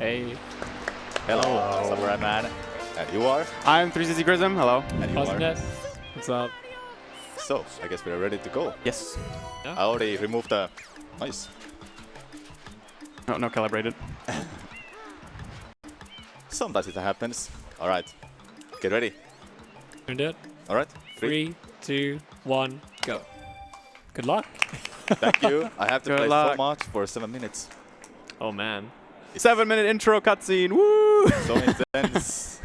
Hey. Hello, Samura1man. And you are? I'm 360 Grism. Hello. And you are? Awesomeness. What's up? So, I guess we're ready to go. Yes. Yeah. I already removed the... Nice. No calibrated. Sometimes it happens. Alright. Get ready. Doing it. Alright. 3, 2, 1, go. Good luck. Thank you. I have to Good play luck. so much for 7 minutes. Oh man. 7-minute intro cutscene. Woo! So intense.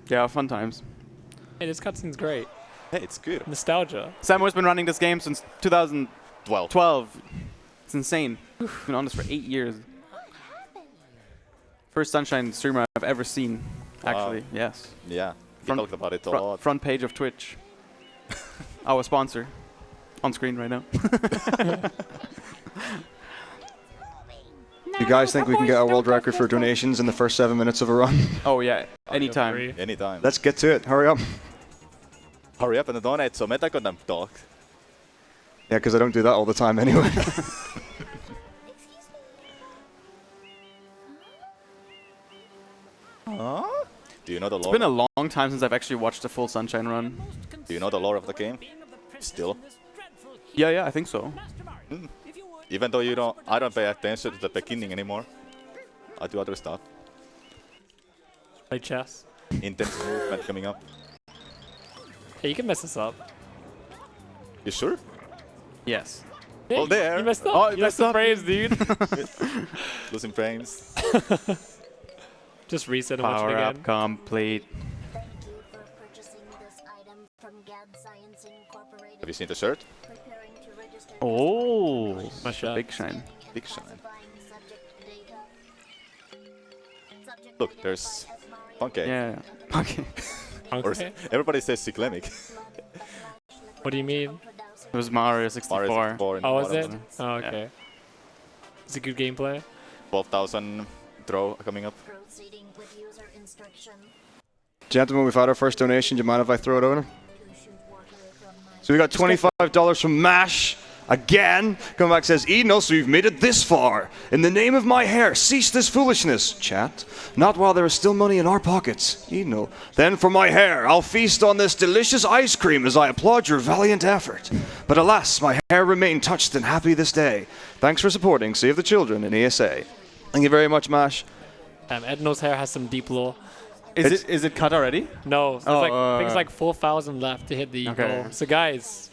Yeah, fun times. Hey, this cutscene's great. Hey, it's good. Nostalgia. Samu's been running this game since 2012. 12. It's insane. Been on this for 8 years. First Sunshine streamer I've ever seen. Actually, yes. Yeah. We talked about it a lot. Front page of Twitch. Our sponsor. On screen right now. You guys think we can get a world record for donations in the first 7 minutes of a run? Oh yeah, anytime. Anytime. Let's get to it. Hurry up. Hurry up and donate so Meta can talk. Yeah, because I don't do that all the time anyway. Do you know the lore? It's been a long time since I've actually watched a full Sunshine run. Do you know the lore of the game? Still. Yeah, I think so. Even though I don't pay attention to the beginning anymore. I do other stuff. Play chess. Intense movement coming up. Hey, you can mess this up. You sure? Yes. Hey, Oh, there. You messed up. Oh, you messed messed up. up. Frames, dude. Losing frames. Just reset and watch it Power again. up complete. Thank you for purchasing this item from Gad Science Incorporated. Have you seen the shirt? Preparing to register Oh, My shot. big shine. Big shine. classifying subject data. Subject Look, identified there's as Mario. Funke. Yeah. Okay. Or Okay. everybody says cyclemic. What do you mean? It was Mario 64. Mario 64 in the Oh, was bottom. it? Oh, okay. It's a good gameplay. 12,000 throw coming up. Proceeding with user instruction Gentlemen, we've had our first donation. Do you mind if I throw it over? to shoot water from my So we got $25 from MASH. Again, come back says, Eden, so you've made it this far. In the name of my hair, cease this foolishness, chat. Not while there is still money in our pockets. Eden, then for my hair, I'll feast on this delicious ice cream as I applaud your valiant effort. But alas, my hair remained touched and happy this day. Thanks for supporting Save the Children in ESA. Thank you very much, MASH. Edno's hair has some deep lore. Is it cut already? No, there's I think it's like 4,000 left to hit the Okay. goal. So guys,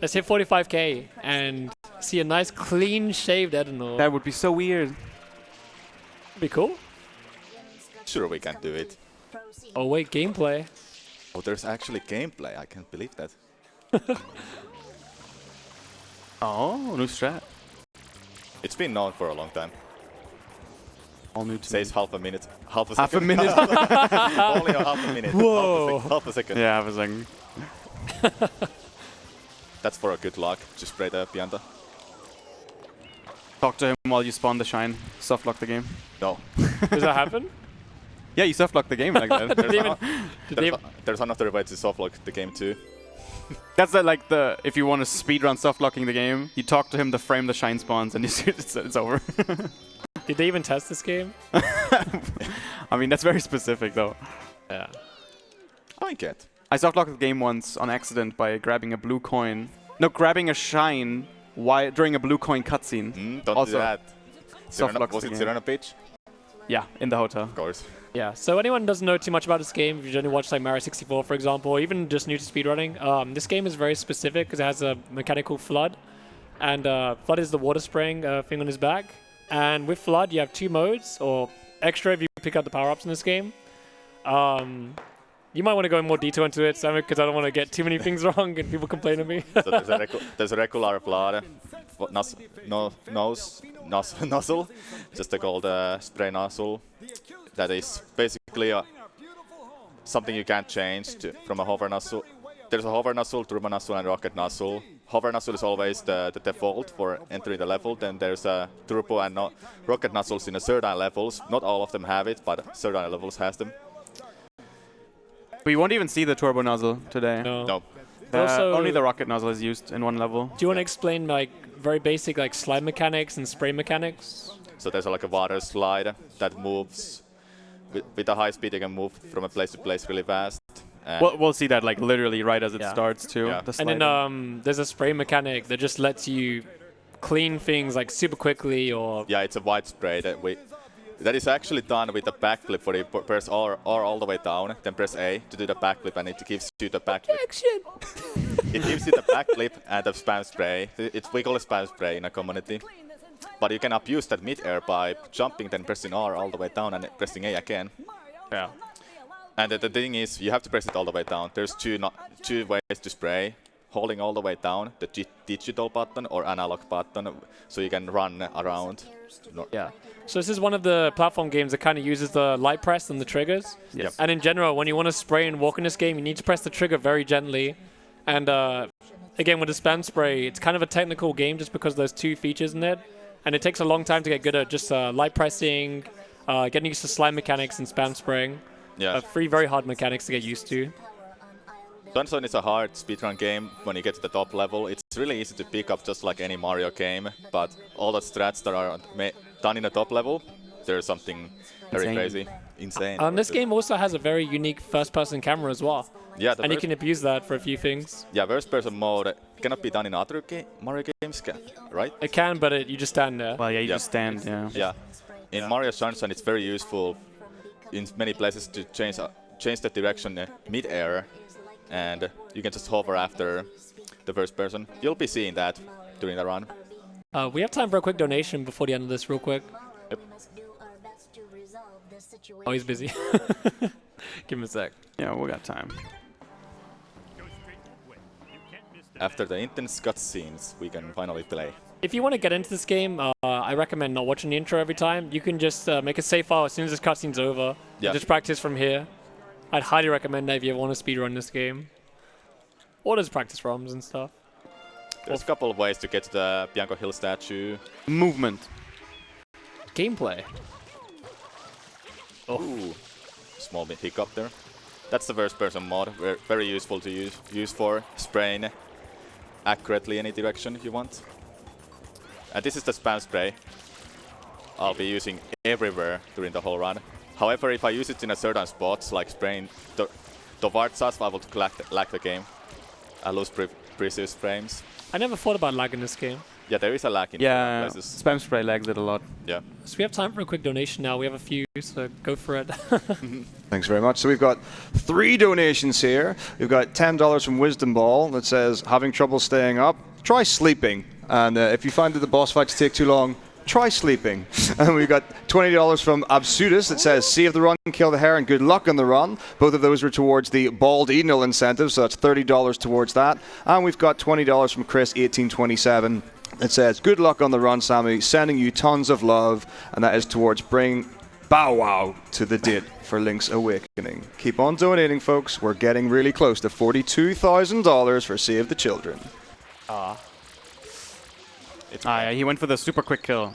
let's hit 45k and see a nice clean shaved Edno. That would be so weird. Be cool. Sure, we can do it. proceed. Oh wait, gameplay. Oh, there's actually gameplay. I can't believe that. Oh, new strat. It's been known for a long time. All new to Says half a minute. Half a half a second. minute. Only a half a minute. Whoa. Half a second. Yeah, I was like, That's for a good luck. Just spray the Pianta. talk to him while you spawn the shine. Soft lock the game. No. Does that happen? Yeah, you soft lock the game like that. Did they even, There's another way to softlock the game too. That's like the if you want to speedrun soft locking the game, you talk to him the frame the shine spawns and it's over. did they even test this game? I mean that's very specific though. Yeah. I get. I soft locked the game once on accident by grabbing a blue coin. No, grabbing a shine during a blue coin cutscene. Don't Also, do that. soft locks Was the it game. Serena Page? Yeah, in the hotel. Of course. Yeah, so anyone who doesn't know too much about this game, if you've only watched like Mario 64 for example, or even just new to speedrunning, this game is very specific because it has a mechanical flood. And flood is the water spraying thing on his back. And with flood you have two modes, or extra if you pick up the power-ups in this game. You might want to go in more detail into it, Sam, because I don't want to get too many things wrong and people complain at me. So there's a regular flood. Nozzle. Just a called spray nozzle. That is basically something you can't change from a hover nozzle. There's a hover nozzle, turbo nozzle, and rocket nozzle. Hover nozzle is always the default for entering the level. Then there's a turbo and rocket nozzles in a certain levels. Not all of them have it, but certain levels has them. We won't even see the turbo nozzle today. No. Also- Only the rocket nozzle is used in one level. Do you want to explain like very basic like slide mechanics and spray mechanics? So there's like a water slide that moves. With a high speed, you can move from a place to place really fast. We'll see that like literally right as it starts too. Yeah. The And then there's a spray mechanic that just lets you clean things like super quickly or... Yeah, it's a white spray that is actually done with a backflip where you press R all the way down, then press A to do the backflip, and it gives you the backflip. It gives you the backflip and the spam spray. We call it spam spray in a community. But you can abuse that mid-air by jumping, then pressing R all the way down and pressing A again. Yeah. And the thing is, you have to press it all the way down. There's two ways to spray. Holding all the way down, the digital button or analog button, so you can run around. Yeah. So this is one of the platform games that kind of uses the light press and the triggers. Yep. And in general, when you want to spray and walk in this game, you need to press the trigger very gently. And again, with the spam spray, it's kind of a technical game just because there's two features in it. And it takes a long time to get good at just light pressing, getting used to slide mechanics and spam spraying. Yeah. Three very hard mechanics to get used to. Dungeon is a hard speedrun game when you get to the top level. It's really easy to pick up just like any Mario game, but all the strats that are done in the top level, there's something very crazy. Insane. This game also has a very unique first-person camera as well. Yeah, and you can abuse that for a few things. Yeah, first-person mode cannot be done in other Mario games, right? It can, but you just stand there. Well, yeah, you just stand, yeah. Yeah. In Mario Sunshine, it's very useful in many places to change the direction mid-air, and you can just hover after the first person. You'll be seeing that during the run. We have time for a quick donation before the end of this real quick. Yep. Oh, he's busy. Give him a sec. Yeah, we got time. After the intense cutscenes, we can finally play. If you want to get into this game, I recommend not watching the intro every time. You can just make a save file as soon as this cutscene's over. Yeah. Just practice from here. I'd highly recommend that if you want to speedrun this game. Or there's practice ROMs and stuff. There's a couple of ways to get to the Bianco Hill statue. Movement. Gameplay. Ooh, small bit hiccup there. That's the first-person mod. Very useful to use for spraying accurately any direction if you want. And this is the spam spray I'll be using everywhere during the whole run. However, if I use it in a certain spots, like spraying towards us, I will lag the game. I lose precious frames. I never thought about lag in this game. Yeah, there is a lag in Yeah, places. spam spray lags it a lot. Yeah. So we have time for a quick donation now. We have a few, so go for it. Thanks very much. So we've got 3 donations here. We've got $10 from Wisdom Ball that says, having trouble staying up, try sleeping. And if you find that the boss fights take too long, try sleeping. And we've got $20 from Absudus that says, save the run, kill the hare, and good luck on the run. Both of those were towards the Bald Eagle incentive, so that's $30 towards that. And we've got $20 from Chris1827 that says, good luck on the run, Sammy, sending you tons of love. And that is towards bring Bow Wow to the date for Link's Awakening. Keep on donating, folks. We're getting really close to $42,000 for Save the Children. Yeah, he went for the super quick kill.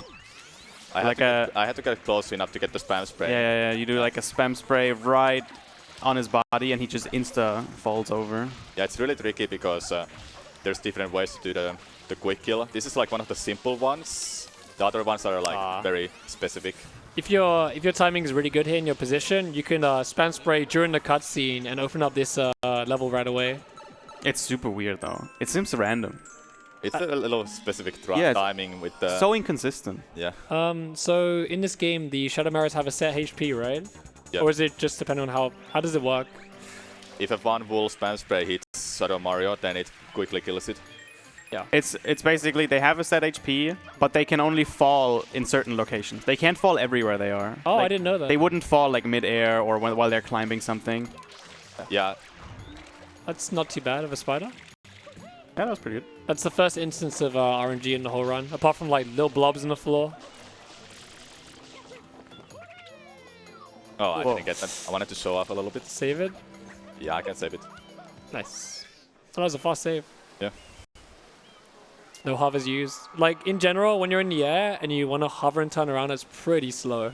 I had to get close enough to get the spam spray. Yeah, you do like a spam spray right on his body and he just insta falls over. Yeah, it's really tricky because there's different ways to do the quick kill. This is like one of the simple ones. The other ones are like very specific. If your timing is really good here in your position, you can spam spray during the cutscene and open up this level right away. It's super weird though. It seems random. It's a little specific timing with the... So inconsistent. Yeah. So in this game, the Shadow Mirrors have a set HP, right? Yep. Or is it just depending on how does it work? If a one wolf spam spray hits Shadow Mario, then it quickly kills it. Yeah. It's basically they have a set HP, but they can only fall in certain locations. They can't fall everywhere they are. Oh, like, I didn't know that. They wouldn't fall like mid-air or while they're climbing something. Yeah. That's not too bad of a spider. Yeah, that was pretty good. That's the first instance of RNG in the whole run, apart from like little blobs on the floor. Oh, I didn't get that. I wanted to show off a little bit. Save it. Yeah, I can save it. Nice. So that was a fast save. Yeah. No hovers used. Like, in general, when you're in the air and you want to hover and turn around, it's pretty slow.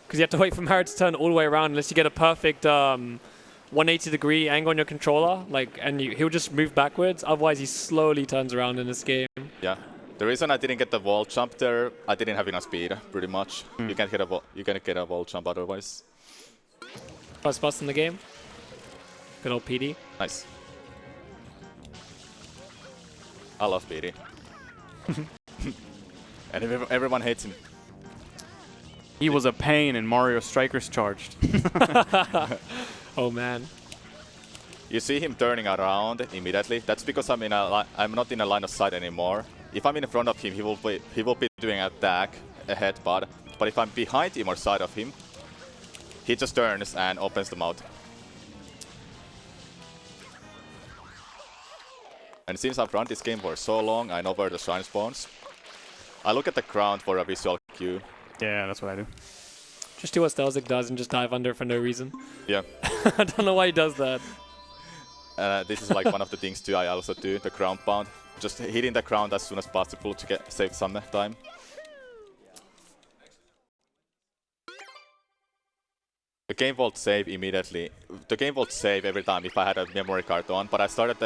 Because you have to wait for Mario to turn all the way around unless you get a perfect 180-degree angle on your controller. Like, and he'll just move backwards. Otherwise, he slowly turns around in this game. Yeah. The reason I didn't get the wall jump there, I didn't have enough speed, pretty much. You can't get a wall jump otherwise. First bust in the game. Good old PD. Nice. I love PD. And everyone hates him. He was a pain in Mario Strikers Charged. Oh man. You see him turning around immediately. That's because I'm not in a line of sight anymore. If I'm in front of him, he will be doing an attack, a headbutt. But if I'm behind him or side of him, he just turns and opens the mouth. And since I've run this game for so long, I know where the shine spawns. I look at the ground for a visual cue. Yeah, that's what I do. Just do what Stelzik does and just dive under for no reason. Yeah. I don't know why he does that. This is like one of the things too I also do, the ground pound. Just hitting the ground as soon as possible to save some time. The game won't save immediately. The game won't save every time if I had a memory card on, but I started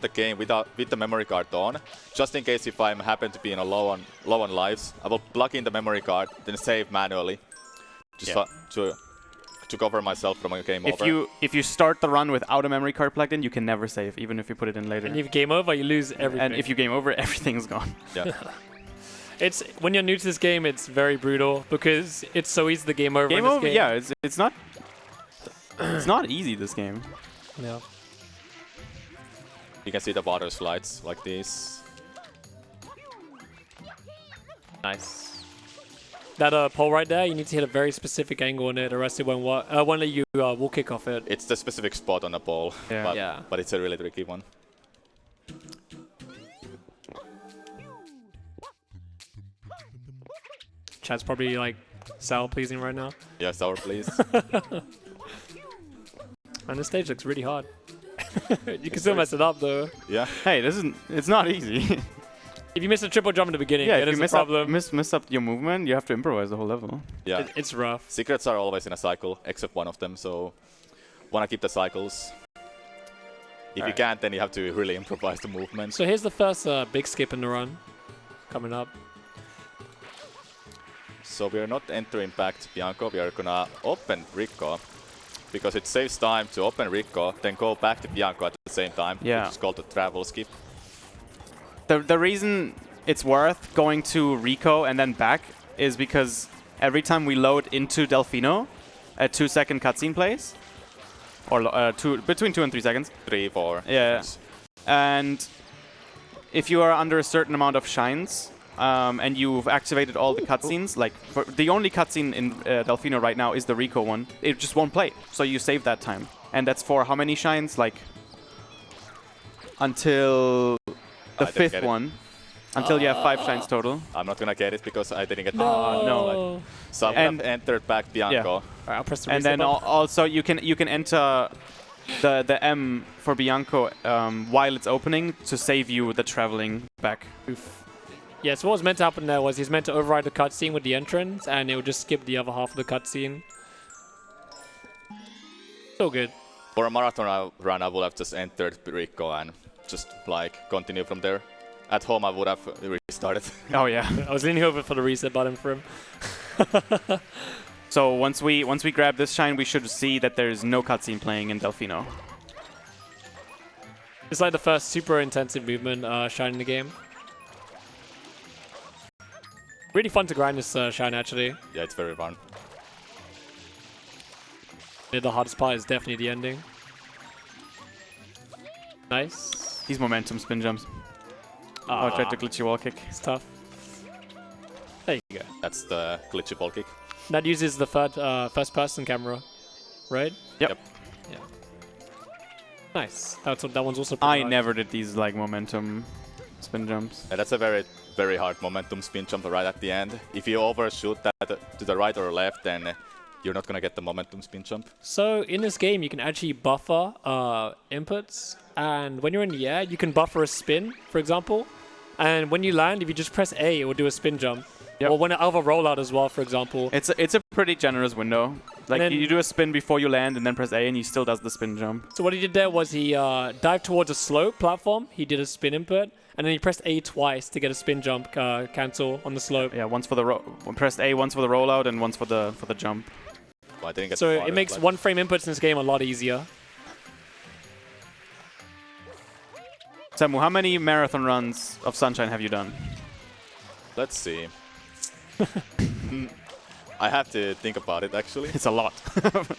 the game with the memory card on, just in case if I happen to be in a low on lives. I will plug in the memory card, then save manually, just to cover myself from a game over. If you start the run without a memory card plugged in, you can never save, even if you put it in later. And if game over, you lose everything. And if you game over, everything's gone. Yeah. It's when you're new to this game, it's very brutal because it's so easy to game over. Game in this over? game. Yeah, it's not. It's not easy, this game. Yeah. You can see the water slides like this. Nice. That pole right there, you need to hit a very specific angle on it, or else it won't let you wall kick off it. It's the specific spot on the ball, Yeah. but it's a really tricky one. Chat's probably like sour pleasing right now. Yeah, sour please. And this stage looks really hard. You can still mess it up though. Yeah. Hey, it's not easy. If you miss a triple jump in the beginning, Yeah, it if is you a problem. miss up your movement, you have to improvise the whole level. Yeah. It's rough. Secrets are always in a cycle, except one of them, so wanna keep the cycles. If you can't, then you have to really improvise the movement. So here's the first big skip in the run coming up. So we are not entering back to Bianco, we are gonna open Rico, because it saves time to open Rico, then go back to Bianco at the same time, Yeah. which is called the travel skip. The reason it's worth going to Rico and then back is because every time we load into Delfino, a 2-second cutscene plays. Or between 2 and 3 seconds. 3, 4. Yeah. And if you are under a certain amount of shines, and you've activated all the cutscenes, like the only cutscene in Delfino right now is the Rico one, it just won't play. So you save that time. And that's for how many shines? Like until the 5th one. Until you have 5 shines total. I'm not gonna get it because I didn't get the No. So I'm gonna enter back Bianco. Alright, I'll press the And reset then button. also you can enter the M for Bianco while it's opening to save you the traveling back. Yeah, so what was meant to happen there was he's meant to override the cutscene with the entrance, and it would just skip the other half of the cutscene. So good. For a marathon run, I would have just entered Rico and just like continue from there. At home, I would have restarted. Oh yeah. I was leaning over for the reset button for him. So once we grab this shine, we should see that there's no cutscene playing in Delfino. It's like the first super intensive movement shine in the game. Really fun to grind this shine actually. Yeah, it's very fun. Yeah, the hardest part is definitely the ending. Nice. These momentum spin jumps. Oh, I tried to glitchy wall kick. It's tough. There you go. That's the glitchy ball kick. That uses the first person camera, right? Yep. Yeah. Nice. That one's also pretty I hard. never did these like momentum spin jumps. Yeah, that's a very, very hard momentum spin jump right at the end. If you overshoot that to the right or left, then you're not gonna get the momentum spin jump. So in this game, you can actually buffer inputs, and when you're in the air, you can buffer a spin, for example. And when you land, if you just press A, it will do a spin jump. Yep. Or when it have a rollout as well, for example. It's a pretty generous window. Like then- you do a spin before you land, and then press A, and he still does the spin jump. So what he did there was he dived towards a slope platform. He did a spin input, and then he pressed A twice to get a spin jump cancel on the slope. Yeah, once for the pressed A, once for the rollout, and once for the jump. Well, I didn't get So far it makes like- one-frame inputs in this game a lot easier. Samu, how many marathon runs of Sunshine have you done? Let's see. I have to think about it, actually. It's a lot. Did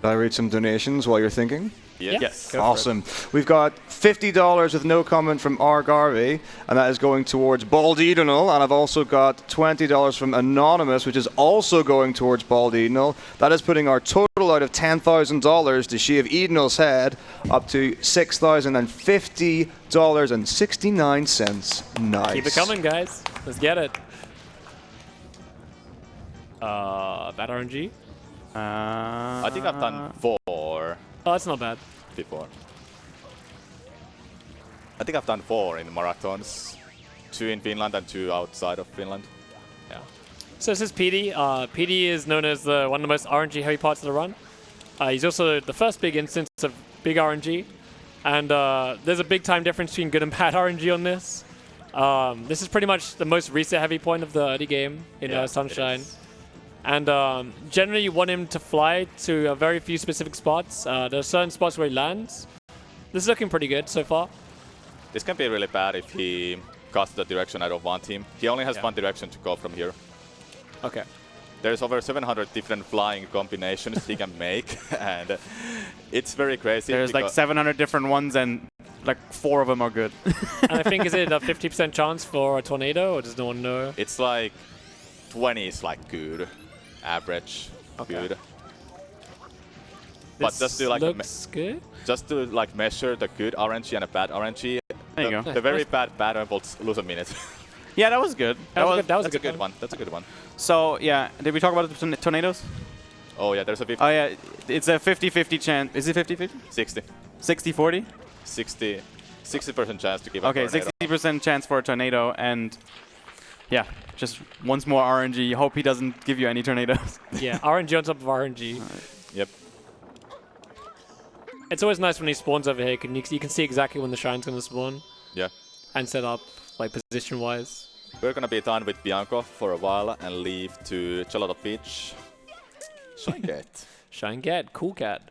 I read some donations while you're thinking? Yes. Go for it. Awesome. We've got $50 with no comment from R. Garvey, and that is going towards Bald Edenal. And I've also got $20 from Anonymous, which is also going towards Bald Edenal. That is putting our total out of $10,000 to shave Edenal's head up to $6,050.69. Nice. Keep it coming, guys. Let's get it. Bad RNG. I think I've done 4 Oh, that's not bad. before. I think I've done 4 in marathons. 2 in Finland and 2 outside of Finland. Yeah. So this is PD. PD is known as one of the most RNG heavy parts of the run. He's also the first big instance of big RNG. And there's a big time difference between good and bad RNG on this. This is pretty much the most reset heavy point of the early game in Yeah, it Sunshine. is. And generally you want him to fly to a very few specific spots. There are certain spots where he lands. This is looking pretty good so far. This can be really bad if he goes the direction I don't want him. He only has Yeah. one direction to go from here. Okay. There's over 700 different flying combinations he can make, and it's very crazy. There's like because- 700 different ones, and like 4 of them are good. And I think, is it a 50% chance for a tornado, or does no one know? It's like 20 is like good, average, Okay. good. But just to like looks good. just to like measure the good RNG and a bad RNG. There you the, go. The very bad will lose a minute. Yeah, that was good. That was That's a good one. That's a good one. So yeah, did we talk about the tornadoes? Oh yeah, there's a 50, Oh yeah, it's a 50-50 chance. Is it 50-50? 60, 60-40? 60% chance to give Okay, a tornado. 60% chance for a tornado, and yeah, just once more RNG. Hope he doesn't give you any tornadoes. Yeah, RNG on top of RNG. Yep. It's always nice when he spawns over here. You can see exactly when the shine's going to spawn Yeah. and set up, like, position-wise. We're gonna be done with Bianco for a while and leave to Gelato Beach. Shine Gate. Shine Cat, cool cat.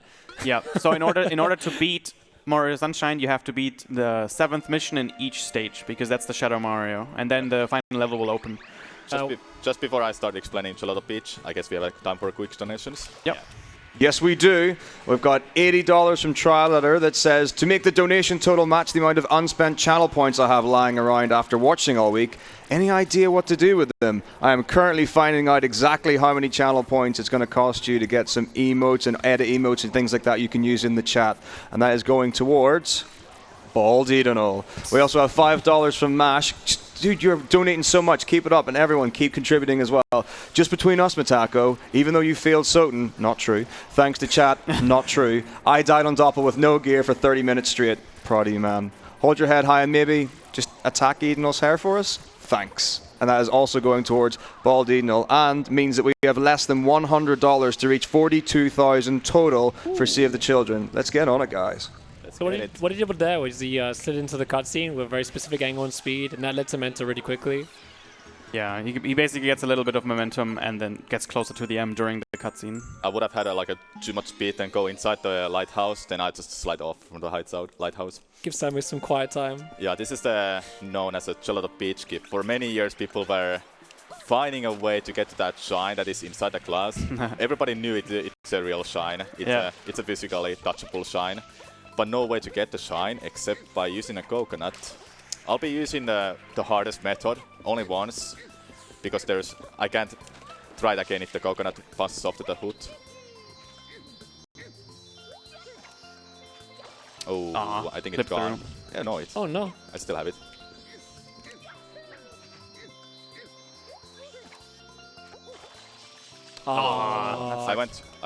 Yeah. So in order to beat Mario Sunshine, you have to beat the 7th mission in each stage, because that's the Shadow Mario, and then the final level will open. Just before I start explaining Gelato Beach, I guess we have time for quick donations. Yep. Yes, we do. We've got $80 from Triletter that says, to make the donation total match the amount of unspent channel points I have lying around after watching all week, any idea what to do with them? I am currently finding out exactly how many channel points it's going to cost you to get some emotes and edit emotes and things like that you can use in the chat. And that is going towards Bald Edenal. We also have $5 from Mash. Dude, you're donating so much. Keep it up, and everyone keep contributing as well. Just between us, Matako, even though you failed Soten, not true. Thanks to chat, not true. I died on Doppel with no gear for 30 minutes straight. Proud of you, man. Hold your head high and maybe just attack Edenal's hair for us. Thanks. And that is also going towards Bald Edenal, and means that we have less than $100 to reach 42,000 total for Save the Children. Let's get on it, guys. So what he did with there was he slid into the cutscene with a very specific angle and speed, and that lets him enter really quickly. Yeah, he basically gets a little bit of momentum and then gets closer to the M during the cutscene. I would have had too much speed and go inside the lighthouse, then I just slide off from the lighthouse. Give Samus some quiet time. Yeah, this is known as a Gelato Beach gift. For many years, people were finding a way to get to that shine that is inside the glass. Everybody knew it's a real shine. It's a physically touchable shine. But no way to get the shine except by using a coconut. I'll be using the hardest method only once, because I can't try it again if the coconut passes off to the hood. Oh, I think it's clipped gone. through. Yeah, no, it's. Oh no. I still have it. I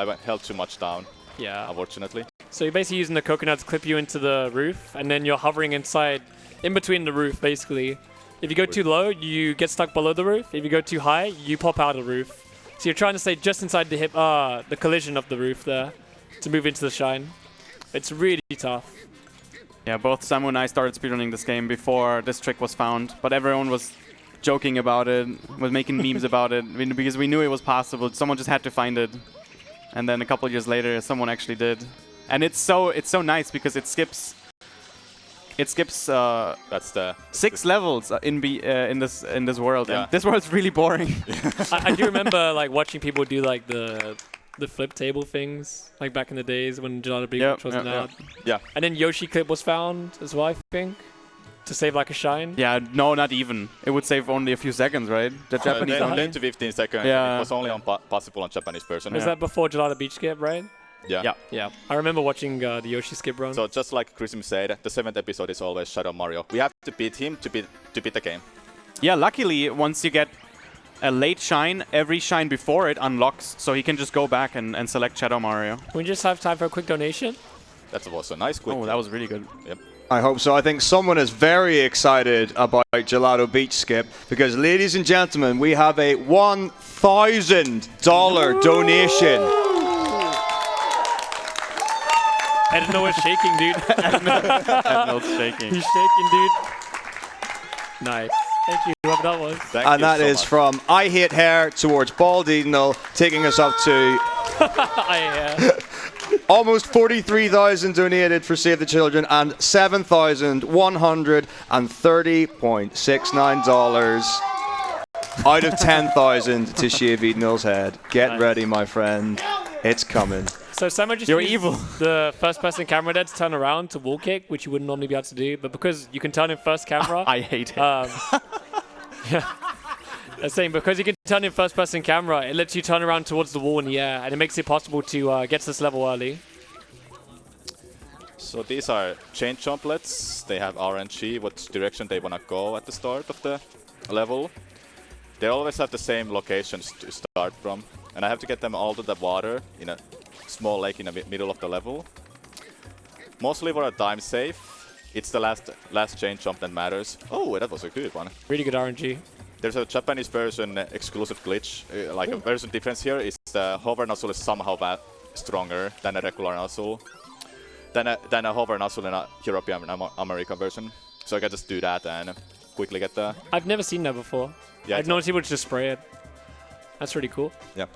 went held too much down, Yeah. unfortunately. So you're basically using the coconut to clip you into the roof, and then you're hovering in between the roof, basically. If you go too low, you get stuck below the roof. If you go too high, you pop out of the roof. So you're trying to stay just inside the the collision of the roof there to move into the shine. It's really tough. Yeah, both Samu and I started speedrunning this game before this trick was found, but everyone was joking about it, was making memes about it, because we knew it was possible. Someone just had to find it, and then a couple years later, someone actually did. And it's so nice because it skips. That's the 6 levels in this world, Yeah. and this world's really boring. I do remember like watching people do like the flip table things like back in the days when Gelato Beach wasn't out. Yeah. And then Yoshi clip was found as well, I think, to save like a shine. Yeah, no, not even. It would save only a few seconds, right? The Japanese only. 10 to 15 seconds. Yeah. It was only possible on Japanese version. Was that before Gelato Beach skip, right? Yeah. Yeah. Yeah. I remember watching the Yoshi skip run. So just like Chrism said, the 7th episode is always Shadow Mario. We have to beat him to beat the game. Yeah, luckily, once you get a late shine, every shine before it unlocks, so he can just go back and select Shadow Mario. Can we just have time for a quick donation? That was a nice quick. Oh, that was really good. Yep. I hope so. I think someone is very excited about Gelato Beach Skip because, ladies and gentlemen, we have a $1,000 donation. Edno is shaking, dude. Edno's shaking. He's shaking, dude. Nice. Thank you, whoever that was. Thank And you that so is much. from I Hate Hair towards Bald Edno, taking us up to almost 43,000 donated for Save the Children and $7,130.69 out of 10,000 to shave Edno's head. Get Nice. ready, my friend. It's coming. So Samu just You're used evil. the first-person camera there to turn around to wall kick, which you wouldn't normally be able to do. But because you can turn in first camera, I hate it. yeah. I'm saying because you can turn in first-person camera, it lets you turn around towards the wall in the air, and it makes it possible to get to this level early. So these are chain jumplets. They have RNG, what direction they want to go at the start of the level. They always have the same locations to start from. And I have to get them all to the water in a small lake in the middle of the level. Mostly for a time save. It's the last chain jump that matters. Oh, that was a good one. Really good RNG. There's a Japanese version exclusive glitch. Like a version difference here is the hover nozzle is somehow stronger than a regular nozzle. Than a hover nozzle in a European American version. So I can just do that and quickly get the... I've never seen that before. Yeah, I've known people just spray it. That's really cool. Yeah.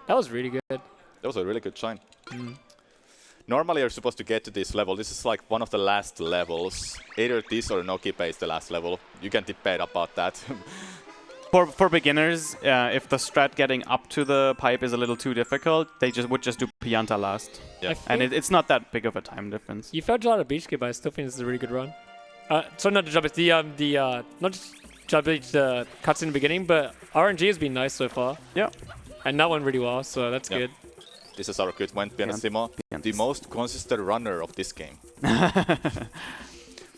That was really good. That was a really good shine. Normally you're supposed to get to this level. This is like one of the last levels. Either this or Nokipe is the last level. You can debate about that. For beginners, if the strat getting up to the pipe is a little too difficult, they would just do Pianta last. Yeah. And it's not that big of a time difference. You failed Gelato Beach skip, but I still think this is a really good run. So not the jump, it's the not just Gelato Beach, the cuts in the beginning, but RNG has been nice so far. Yeah. And that went really well, so that's Yeah. good. This is our good one, Pianissimo, the most consistent runner of this game.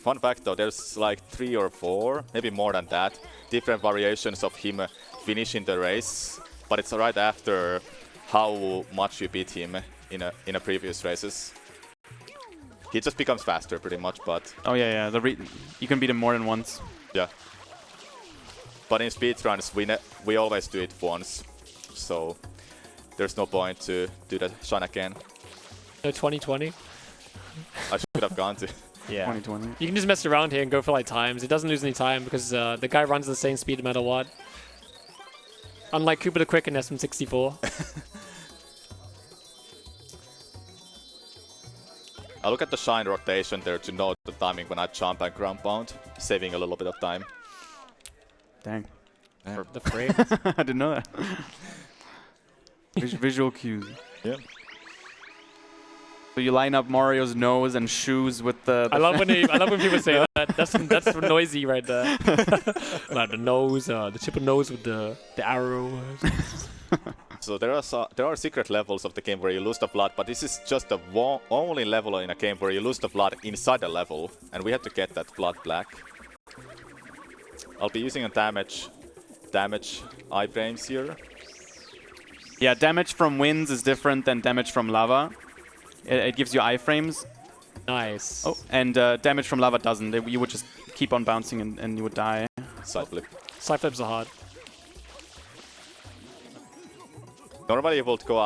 Fun fact though, there's like 3 or 4, maybe more than that, different variations of him finishing the race, but it's right after how much you beat him in a previous races. He just becomes faster pretty much, but Oh yeah. You can beat him more than once. yeah. But in speedruns, we always do it once, so there's no point to do that shine again. No 2020. I should have gone to. Yeah. 2020. You can just mess around here and go for like times. It doesn't lose any time because the guy runs the same speed no matter what. Unlike Cooper the Quick in SM64. I look at the shine rotation there to know the timing when I jump and ground pound, saving a little bit of time. Dang. Yeah. The frame. I didn't know that. Visual cues. Yeah. So you line up Mario's nose and shoes with the... I love when people say that. That's noisy right there. Like the nose, the tip of nose with the arrow. So there are secret levels of the game where you lose the blood, but this is just the only level in a game where you lose the blood inside the level, and we have to get that blood black. I'll be using a damage iframes here. Yeah, damage from winds is different than damage from lava. It gives you iframes. Nice. Oh, and damage from lava doesn't. You would just keep on bouncing and you would die. Side flip. Side flips are hard. Normally you would go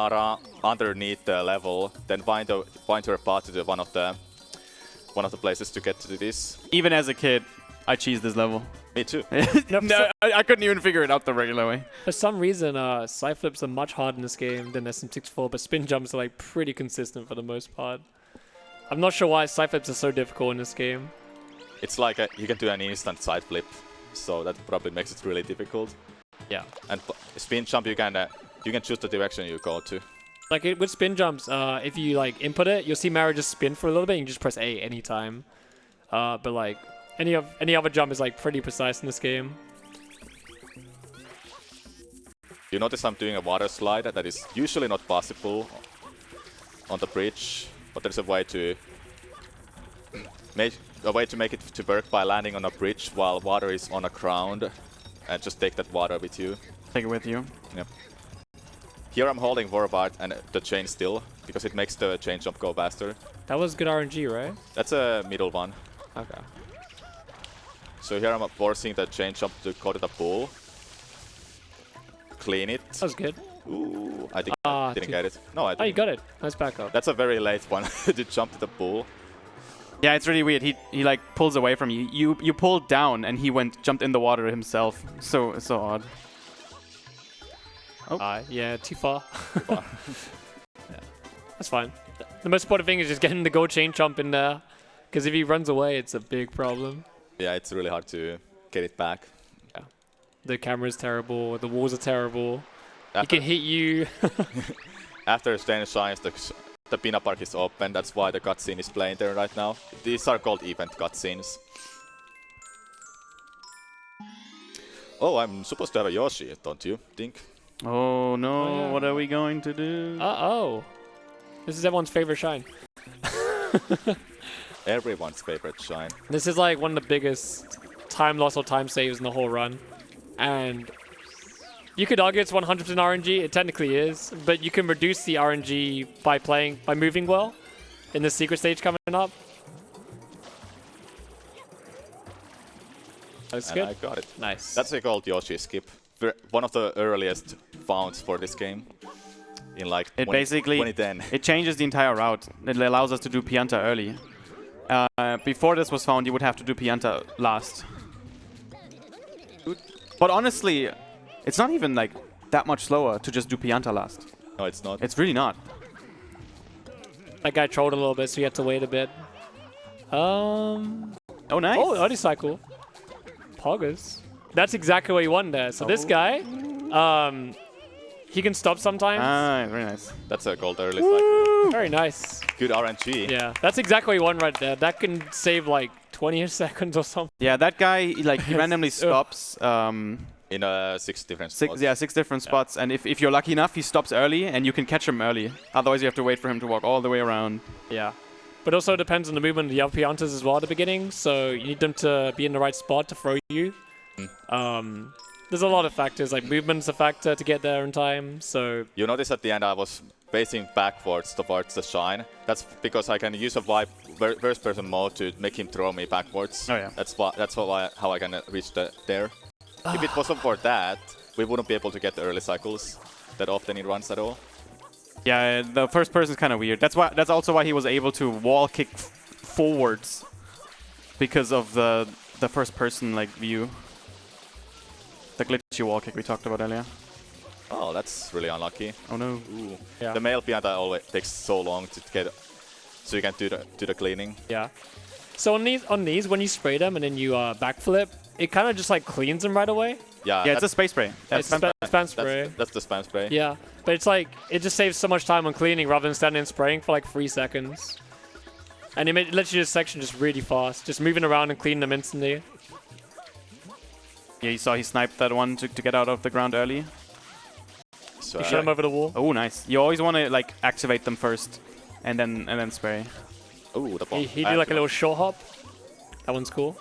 underneath the level, then find your path to one of the places to get to this. Even as a kid, I cheesed this level. Me too. No, I couldn't even figure it out the regular way. For some reason, side flips are much harder in this game than SM64, but spin jumps are like pretty consistent for the most part. I'm not sure why side flips are so difficult in this game. It's like you can do an instant side flip, so that probably makes it really difficult. Yeah. And spin jump, you can choose the direction you go to. Like with spin jumps, if you like input it, you'll see Mario just spin for a little bit and you just press A anytime. But like any other jump is like pretty precise in this game. You notice I'm doing a water slide that is usually not possible on the bridge, but there's a way to make it to work by landing on a bridge while water is on the ground, and just take that water with you. Take it with you. Yep. Here I'm holding forward and the chain still, because it makes the chain jump go faster. That was good RNG, right? That's a middle one. Okay. So here I'm forcing the chain jump to go to the pool. Clean it. That was good. Ooh, I think I didn't get it. No, I didn't. Oh, you got it. Nice backup. That's a very late one to jump to the pool. Yeah, it's really weird. He like pulls away from you. You pulled down and he jumped in the water himself. So odd. Oh. Yeah, too far. Yeah, that's fine. The most important thing is just getting the gold chain jump in there, because if he runs away, it's a big problem. Yeah, it's really hard to get it back. Yeah. The camera's terrible. The walls are terrible. He After, can hit you. after Strange Shines, the peanut park is open. That's why the cutscene is playing there right now. These are called event cutscenes. Oh, I'm supposed to have a Yoshi, don't you think? Oh no, Oh, yeah. what are we going to do? Uh-oh. This is everyone's favorite shine. Everyone's favorite shine. This is like one of the biggest time loss or time saves in the whole run. And you could argue it's 100% RNG. It technically is. But you can reduce the RNG by moving well in the secret stage coming up. That's And good. I got it. Nice. That's called Yoshi Skip. One of the earliest founds for this game. In like It basically 2010. it changes the entire route. It allows us to do Pianta early. Before this was found, you would have to do Pianta last. But honestly, it's not even like that much slower to just do Pianta last. No, it's not. It's really not. That guy trolled a little bit, so you had to wait a bit. Oh, nice. Oh, Unicycle. Poggers. That's exactly what you want there. So this guy, he can stop sometimes. Ah, very nice. That's a called early cycle. Very nice. Good RNG. Yeah, that's exactly what you want right there. That can save like 20 seconds or something. Yeah, that guy, like, he randomly stops. In 6 different spots. Six different spots. And if you're lucky enough, he stops early, and you can catch him early. Otherwise, you have to wait for him to walk all the way around. Yeah. But also it depends on the movement of the other Piantas as well at the beginning. So you need them to be in the right spot to throw you. There's a lot of factors, like movement's a factor to get there in time, so... You notice at the end I was facing backwards towards the shine. That's because I can use a first person mode to make him throw me backwards. Oh yeah. That's how I can reach there. If it wasn't for that, we wouldn't be able to get the early cycles that often in runs at all. Yeah, the first person is kind of weird. That's also why he was able to wall kick forwards, because of the first person like view. The glitchy wall kick we talked about earlier. Oh, that's really unlucky. Oh no. Ooh. Yeah. The male pianta always takes so long to get, so you can do the cleaning. Yeah. So on these, when you spray them and then you backflip, it kind of just like cleans them right away. Yeah, Yeah, it's a space spray. It's spam spray. That's the spam spray. Yeah, but it's like, it just saves so much time on cleaning rather than standing and spraying for like 3 seconds. And it lets you just section just really fast, just moving around and cleaning them instantly. Yeah, you saw he sniped that one to get out of the ground early. So, You shot them over the wall. Oh, nice. You always want to like activate them first, and then spray. ooh, the bomb. He did like a little short hop. That one's cool.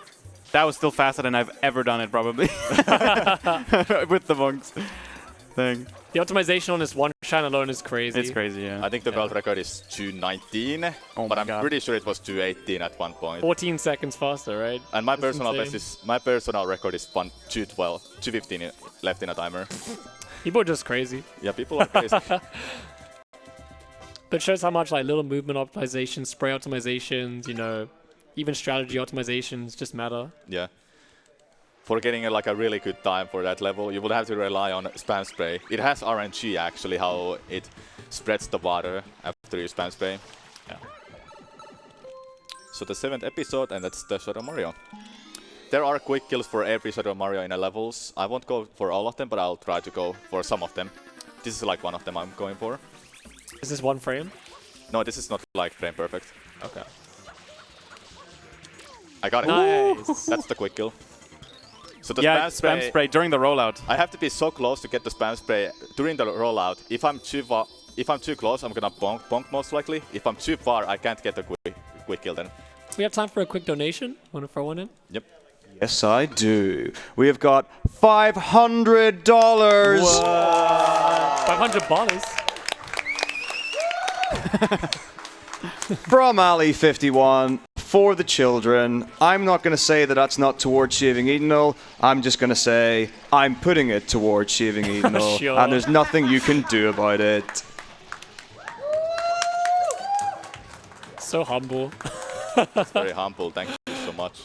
That was still faster than I've ever done it, probably. With the monks thing. The optimization on this one shine alone is crazy. It's crazy, yeah. I think the world record is 2:19, Oh but my I'm God. pretty sure it was 2:18 at one point. 14 seconds faster, right? And my That's personal insane. best is my personal record is 2:12, 2:15 left in a timer. People are just crazy. Yeah, people are crazy. But it shows how much like little movement optimizations, spray optimizations, you know, even strategy optimizations just matter. Yeah. For getting like a really good time for that level, you would have to rely on spam spray. It has RNG actually, how it spreads the water after you spam spray. Yeah. So the 7th episode, and that's the Shadow Mario. There are quick kills for every Shadow Mario in the levels. I won't go for all of them, but I'll try to go for some of them. This is like one of them I'm going for. Is this one frame? No, this is not like frame perfect. Okay. I got it. Nice. That's the quick kill. So the Yeah, spam spray during the rollout. I have to be so close to get the spam spray during the rollout. If I'm too close, I'm gonna bonk most likely. If I'm too far, I can't get the quick kill then. We have time for a quick donation. Want to throw one in? Yep. Yes, I do. We have got $500. $500. From Ali51 for the children. I'm not going to say that that's not towards shaving Edenal. I'm just going to say I'm putting it towards shaving Edenal. Sure. And there's nothing you can do about it. So humble. It's very humble. Thank you so much.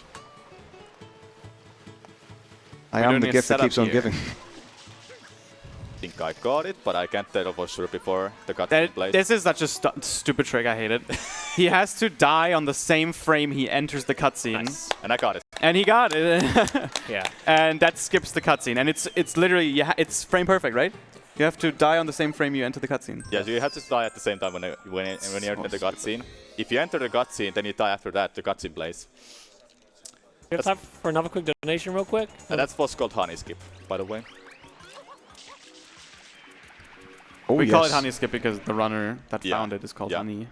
I We're am doing the a gift that setup keeps on here. giving. I think I got it, but I can't tell for sure before the cut place. This is such a stupid trick. I hate it. He has to die on the same frame he enters the cutscene, Nice. And I got it. and he got it. Yeah. And that skips the cutscene, and it's literally it's frame perfect, right? You have to die on the same frame you enter the cutscene. Yeah, so you have to die at the same time when you enter the cutscene. If you enter the cutscene, then you die after that. The cutscene plays. We have time for another quick donation real quick? And that's what's called honey skip, by the way. Oh, We call it yes. honey skip because the runner that Yeah. found it is called Yeah. honey.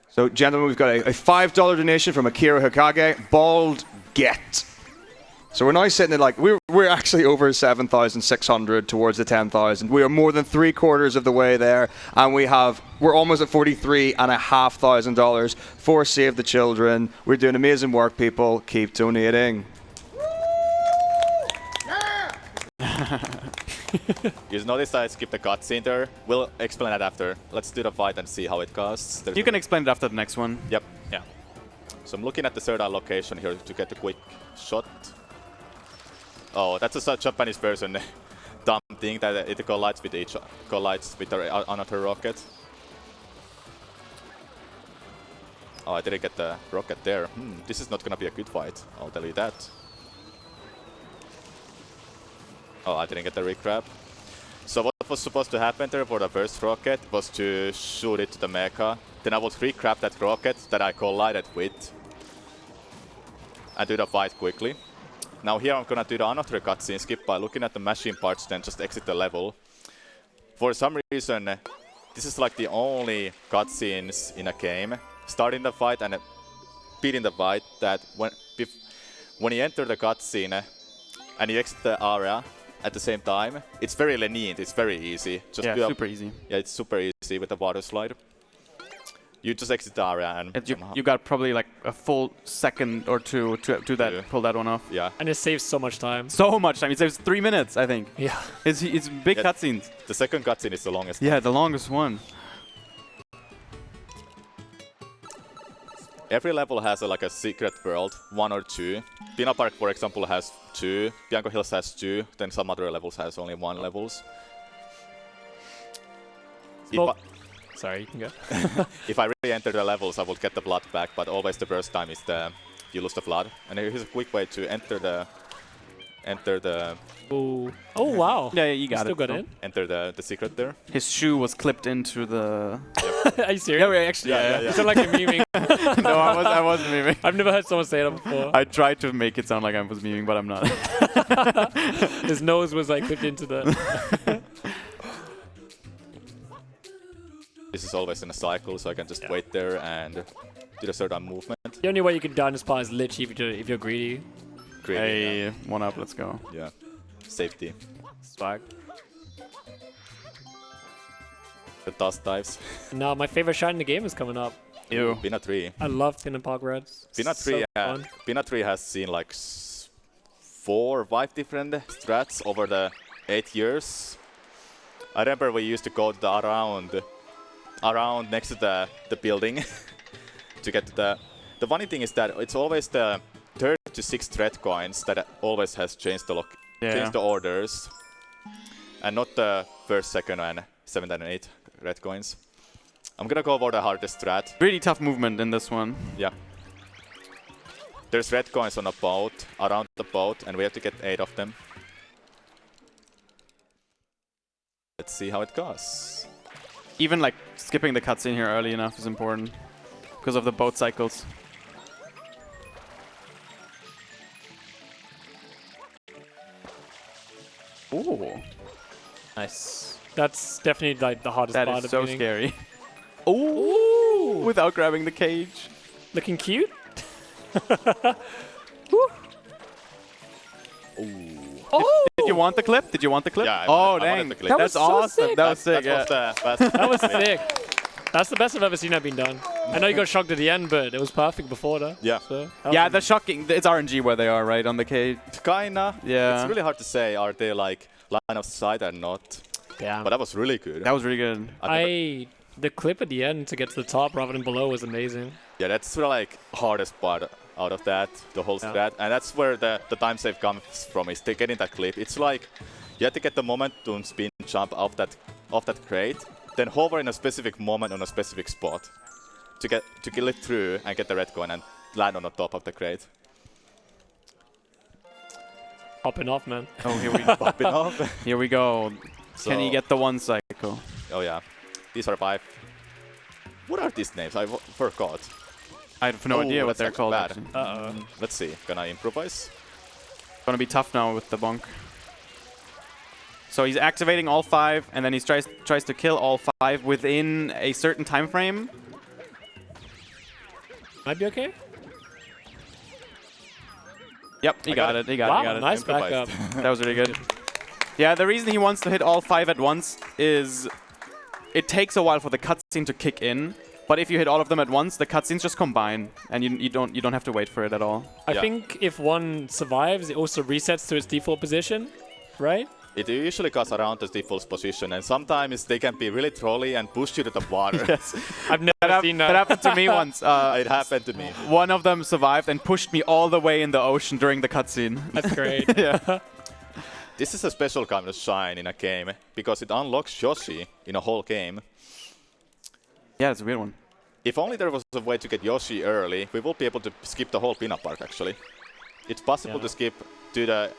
So, gentlemen, we've got a $5 donation from Akira Hokage. Bald get. So we're now sitting at like, we're actually over 7,600 towards the 10,000. We are more than 3/4 of the way there. And we're almost at $43,500 for Save the Children. We're doing amazing work, people. Keep donating. You notice I skipped the cutscene there. We'll explain that after. Let's do the fight and see how it goes. You can explain it after the next one. Yep. Yeah. So I'm looking at the third eye location here to get a quick shot. Oh, that's a Japanese version. Dumb thing that it collides with another rocket. Oh, I didn't get the rocket there. This is not gonna be a good fight. I'll tell you that. Oh, I didn't get the regrab. So what was supposed to happen there for the first rocket was to shoot it to the mecha. Then I would regrab that rocket that I collided with and do the fight quickly. Now here I'm gonna do the another cutscene skip by looking at the machine parts, then just exit the level. For some reason, this is like the only cutscenes in a game, starting the fight and beating the fight, that when you enter the cutscene and you exit the area at the same time, it's very lenient, it's very easy. Just Yeah, do super easy. Yeah, it's super easy with the water slide. You just exit the area and You got probably like a full second or two to do that, Yeah. pull that one off. yeah. And it saves so much time. So much time. It saves 3 minutes, I think. Yeah. It's big Yeah. cutscenes. The second cutscene is the longest. Yeah, the longest one. Every level has like a secret world, 1 or 2. Pina Park, for example, has 2. Bianco Hills has 2. Then some other levels has only 1 levels. Well, sorry, you can go. If I really enter the levels, I will get the blood back, but always the first time is you lose the blood. And here's a quick way to enter the Ooh. Oh, wow. Yeah, you got Still it. got So in. enter the secret there. His shoe was clipped into the... Are you serious? we actually... You sound like you're memeing. No, I wasn't memeing. I've never heard someone say that before. I tried to make it sound like I was memeing, but I'm not. His nose was like clipped into the... This is always in a cycle, so I can just wait there and do the certain movement. The only way you can down this part is literally if you're greedy. Great. Hey, one up, let's go. Yeah. Safety. Swag. The dust dives. Now my favorite shine in the game is coming up. Ew. Pina 3. I love Pin and Park Reds. Pina 3, fun. Pina 3 has seen like 4 or 5 different strats over the 8 years. I remember we used to go to the around next to the building to get to the funny thing is that it's always the 3rd to 6th thread coins that always has changed the orders, and not the 1st, 2nd, and 7th and 8th red coins. I'm gonna go for the hardest strat. Really tough movement in this one. Yeah. There's red coins on a boat, around the boat, and we have to get 8 of them. Let's see how it goes. Even like skipping the cutscene here early enough is important because of the boat cycles. Ooh, Nice. That's definitely like the hardest that part is of so beginning. scary. Ooh, without grabbing the cage. Looking cute. Oh! Did you want the clip? Did you want the clip? Yeah, oh, I dang. wanted the clip. That That's was so awesome. sick. That was sick, That yeah. was the best. That was sick. That's the best I've ever seen that being done. I know you got shocked at the end, but it was perfect before that. Yeah. So, that Yeah, was the shocking. It's RNG where they are, right, on the cage. Kinda. Yeah. It's really hard to say, are they like line of sight or not? yeah. But that was really good. That was really good. The clip at the end to get to the top rather than below was amazing. Yeah, that's the like hardest part out of that, the whole strat. And that's where the time save comes from, is to getting that clip. It's like you have to get the momentum spin jump off that crate, then hover in a specific moment on a specific spot to kill it through and get the red coin and land on the top of the crate. Popping off, man. Oh, here we go. Popping off. Here we go. Can you get the one cycle? Oh yeah. These are 5. What are these names? I forgot. I have no idea what that's they're actually called. bad. Actually. Let's see. Can I improvise? Gonna be tough now with the bonk. So he's activating all 5, and then he tries to kill all 5 within a certain time frame. Might be okay. Yep, he got it. He got it. Nice Improvised. backup. That was really good. Yeah, the reason he wants to hit all 5 at once is it takes a while for the cutscene to kick in. But if you hit all of them at once, the cutscenes just combine, and you don't have to wait for it at all. I think if one survives, it also resets to its default position, right? It usually goes around the default position, and sometimes they can be really trolly and push you to the water. Yes, I've never seen that that. happened to me once. It happened to me. One of them survived and pushed me all the way in the ocean during the cutscene. That's great. Yeah. This is a special kind of shine in a game, because it unlocks Yoshi in a whole game. Yeah, it's a weird one. If only there was a way to get Yoshi early, we will be able to skip the whole peanut park, actually. It's possible to skip to the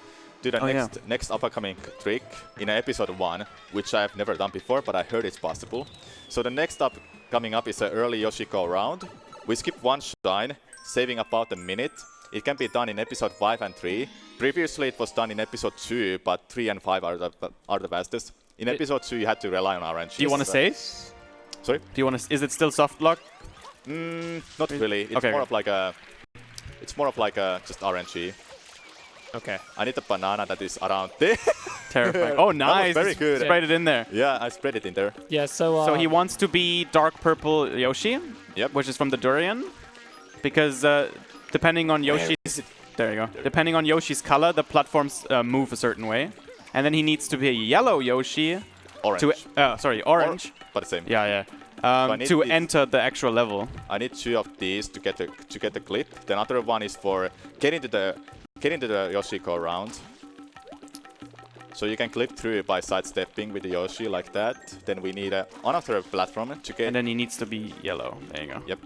next upcoming trick in episode 1, which I've never done before, but I heard it's possible. So the next coming up is an early Yoshi go round. We skip one shine, saving about a minute. It can be done in episode 5 and 3. Previously it was done in episode 2, but 3 and 5 are the fastest. In episode 2 you had to rely on RNG. Do you want to say? Sorry? Do you want to? Is it still soft lock? Not really. It's more of like a. It's more of like a just RNG. Okay. I need a banana that is around there. Terrifying. Oh, nice. very good. Spread it in there. Yeah, I spread it in there. Yeah, so... So he wants to be dark purple Yoshi, Yep. which is from the durian, because depending on Yoshi's, there you go. Depending on Yoshi's color, the platforms move a certain way, and then he needs to be a yellow Yoshi. Orange. Orange. But the same. Yeah. I need To this. enter the actual level. I need 2 of these to get the clip. The other one is for getting to the Yoshi go round. So you can clip through by sidestepping with the Yoshi like that. Then we need another platform to get. And then he needs to be yellow. There you go. Yep.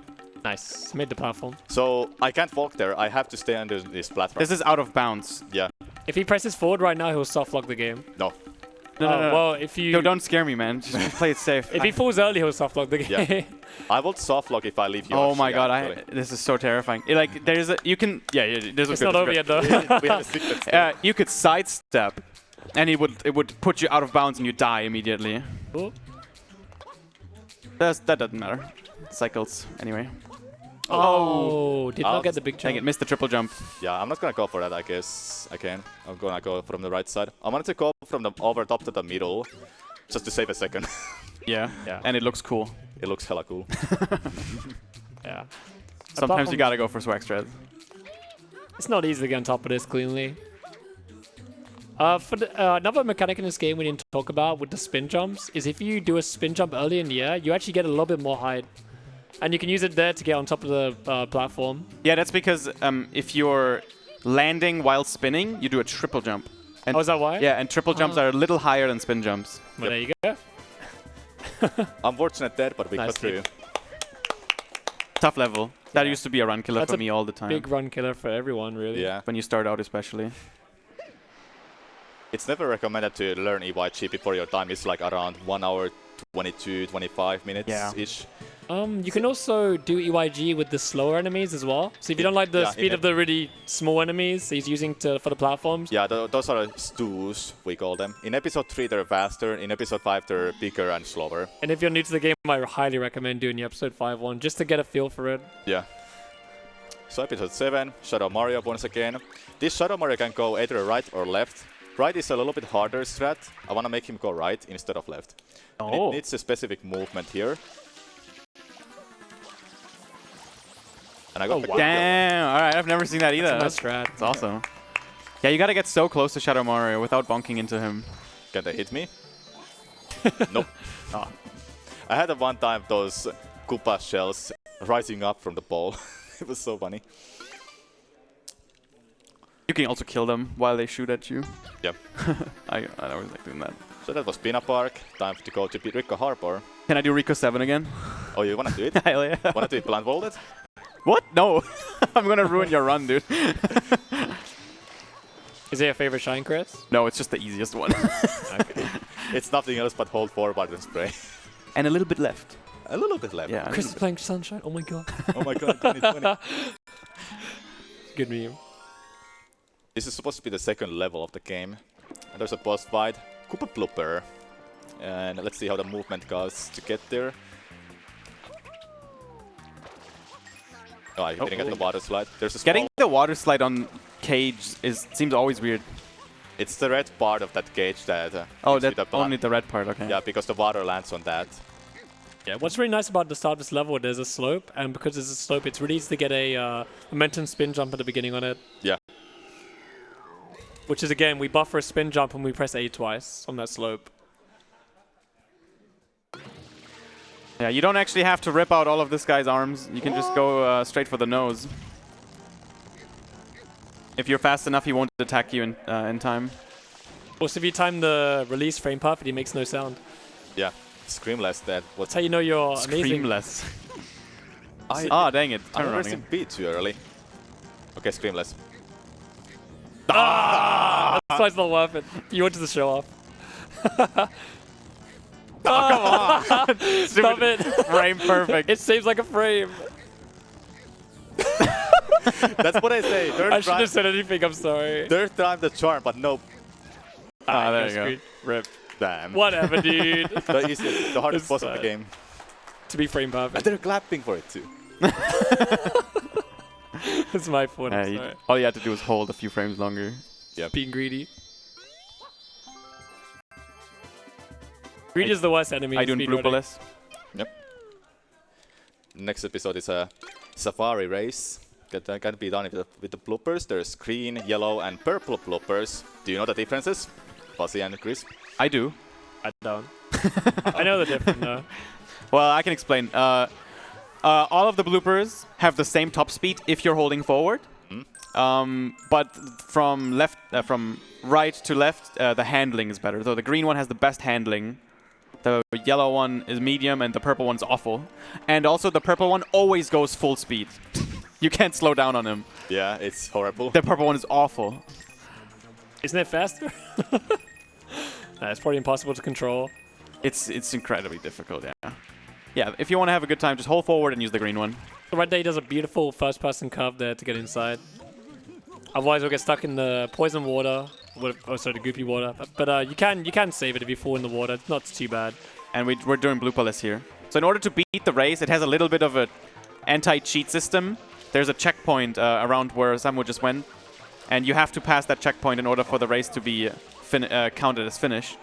Nice. Made the platform. So I can't walk there. I have to stay under this platform. This is out of bounds. Yeah. If he presses forward right now, he'll soft lock the game. No. No. Well, if you... No, don't scare me, man. Just play it safe. If he falls early, he'll soft lock the game. Yeah. I will soft lock if I leave Yoshi. Oh my god, actually. this is so terrifying. Like, there's a, you can, there's It's not over yet, though. We have a secret step. You could sidestep, and it would put you out of bounds and you die immediately. Oh. That doesn't matter. Cycles, anyway. Oh, did not get the big Dang jump. it, missed the triple jump. Yeah, I'm not gonna go for that, I guess. I can. I'm gonna go from the right side. I wanted to go from the over top to the middle, just to save a second. Yeah. Yeah. And it looks cool. It looks hella cool. Yeah. Sometimes you gotta go for swag strats. It's not easy to get on top of this cleanly. Another mechanic in this game we didn't talk about with the spin jumps is if you do a spin jump early in the air, you actually get a little bit more height. And you can use it there to get on top of the platform. Yeah, that's because if you're landing while spinning, you do a triple jump. And Oh, is that why? yeah, and triple jumps are a little higher than spin jumps. Well, there you go. Unfortunate dead, but we Nice got through. Tough level. That Yeah. used to be a run killer That's for a me all the time. Big run killer for everyone, really. Yeah. When you start out especially. It's never recommended to learn EYG before your time is like around 1 hour, 22, 25 minutes-ish. You can also do EYG with the slower enemies as well. So if you don't like the Yeah, speed of the really small enemies he's using for the platforms. Yeah, those are stews, we call them. In episode 3 they're faster, in episode 5 they're bigger and slower. And if you're new to the game, I highly recommend doing the episode 5 one just to get a feel for it. Yeah. So episode 7, Shadow Mario once again. This Shadow Mario can go either right or left. Right is a little bit harder strat. I want to make him go right instead of left. And Oh. it needs a specific movement here. And I got the kill. Damn! Alright, I've never seen that either. That's a nice strat. That's awesome. Yeah, you gotta get so close to Shadow Mario without bonking into him. Can they hit me? Nope. Oh. I had at one time those Koopa shells rising up from the ball. It was so funny. You can also kill them while they shoot at you. Yep. I always like doing that. So that was Pina Park. Time to go to Rico Harbor. Can I do Rico 7 again? Oh, you wanna do it? Hell yeah. Wanna do it blindfolded? What? No. I'm gonna ruin your run, dude. Is it your favorite shine, Chris? No, it's just the easiest one. Okay. It's nothing else but hold forward and spray. And a little bit left. A little bit left. Yeah. Chris is playing Sunshine. Oh my god. Oh my god, 2020. Good meme. This is supposed to be the second level of the game. And there's a boss fight, Koopa Blooper. And let's see how the movement goes to get there. Oh, I didn't get the water slide. There's a small, Getting the water slide on cage seems always weird. it's the red part of that cage that Oh, gives you that the only the red part, okay. Yeah, because the water lands on that. Yeah, what's really nice about the start of this level, there's a slope, and because there's a slope, it's really easy to get a momentum spin jump at the beginning on it. Yeah. Which is, again, we buffer a spin jump when we press A twice on that slope. Yeah, you don't actually have to rip out all of this guy's arms. You can just go straight for the nose. If you're fast enough, he won't attack you in time. Also, if you time the release frame perfect, it makes no sound. Yeah. Screamless that. That's What's how you know you're amazing. Screamless. I Ah, dang it. I Turn never around seen again. B too early. Okay, Screamless. That's why it's not worth it. You wanted to show off. Stop it. Frame perfect. It seems like a frame. That's what I say. I shouldn't have said anything, I'm sorry. Third time the charm, but nope. Ah, there you go. Screen. Rip. Damn. Whatever, dude. The easiest, the hardest It's boss of the fine. game. To be frame And perfect. they're clapping for it too. That's my fault, I'm You- sorry. all you had to do was hold a few frames longer. Being greedy. Greedy is the worst enemy. I in do speedrunning. blooperless. Next episode is a safari race. That can be done with the bloopers. There's green, yellow, and purple bloopers. Do you know the differences, Fuzzy and Chris? I do. I don't. I know the difference, though. Well, I can explain. All of the bloopers have the same top speed if you're holding forward. But from right to left, the handling is better. So the green one has the best handling. The yellow one is medium, and the purple one's awful. And also, the purple one always goes full speed. You can't slow down on him. Yeah, it's horrible. The purple one is awful. Isn't it faster? Nah, it's probably impossible to control. It's incredibly difficult, yeah. Yeah, if you want to have a good time, just hold forward and use the green one. The Red Day does a beautiful first-person curve there to get inside. Otherwise, we'll get stuck in the poison water. Oh, sorry, the goopy water. But you can save it if you fall in the water. It's not too bad. And we're doing blooperless here. So in order to beat the race, it has a little bit of an anti-cheat system. There's a checkpoint around where Samu just went. And you have to pass that checkpoint in order for the race to be counted as finished.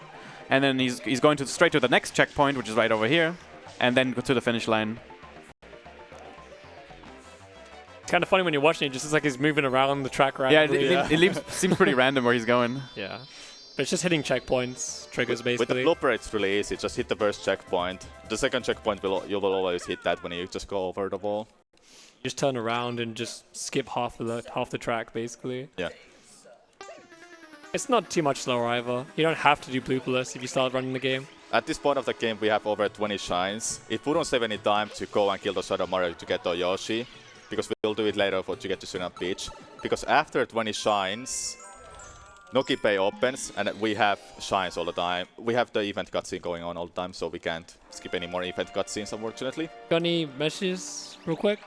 and then he's going straight to the next checkpoint, which is right over here, and then go to the finish line. It's kind of funny when you're watching it, just looks like he's moving around the track randomly. Yeah, it seems pretty random where he's going. Yeah. But it's just hitting checkpoints, triggers basically. With the blooper, it's really easy. Just hit the first checkpoint. The second checkpoint, you will always hit that when you just go over the wall. You just turn around and just skip half the track basically. Yeah. It's not too much slower either. You don't have to do blooperless if you start running the game. At this point of the game, we have over 20 shines. It wouldn't save any time to go and kill the Shadow Mario to get the Yoshi, because we'll do it later to get to Sunat Beach. Because after 20 shines, Noki Bay opens, and we have shines all the time. We have the event cutscene going on all the time, so we can't skip any more event cutscenes, unfortunately. Got any messages real quick?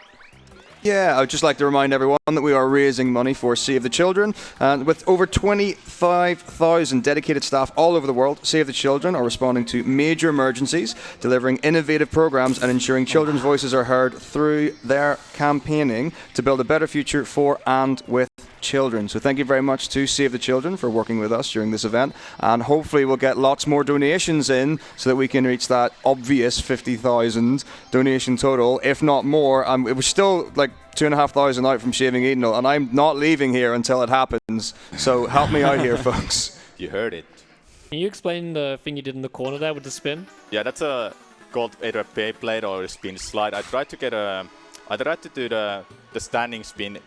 Yeah, I would just like to remind everyone that we are raising money for Save the Children. And with over 25,000 dedicated staff all over the world, Save the Children are responding to major emergencies, delivering innovative programs and ensuring children's voices are heard through their campaigning to build a better future for and with children. So thank you very much to Save the Children for working with us during this event, and hopefully we'll get lots more donations in so that we can reach that obvious 50,000 donation total, if not more. It was still like 2,500 out from Shaving Edenal, and I'm not leaving here until it happens, so help me out here, folks. You heard it. Can you explain the thing you did in the corner there with the spin? Yeah, that's called either a Beyblade or a spin slide. I tried to do the standing spin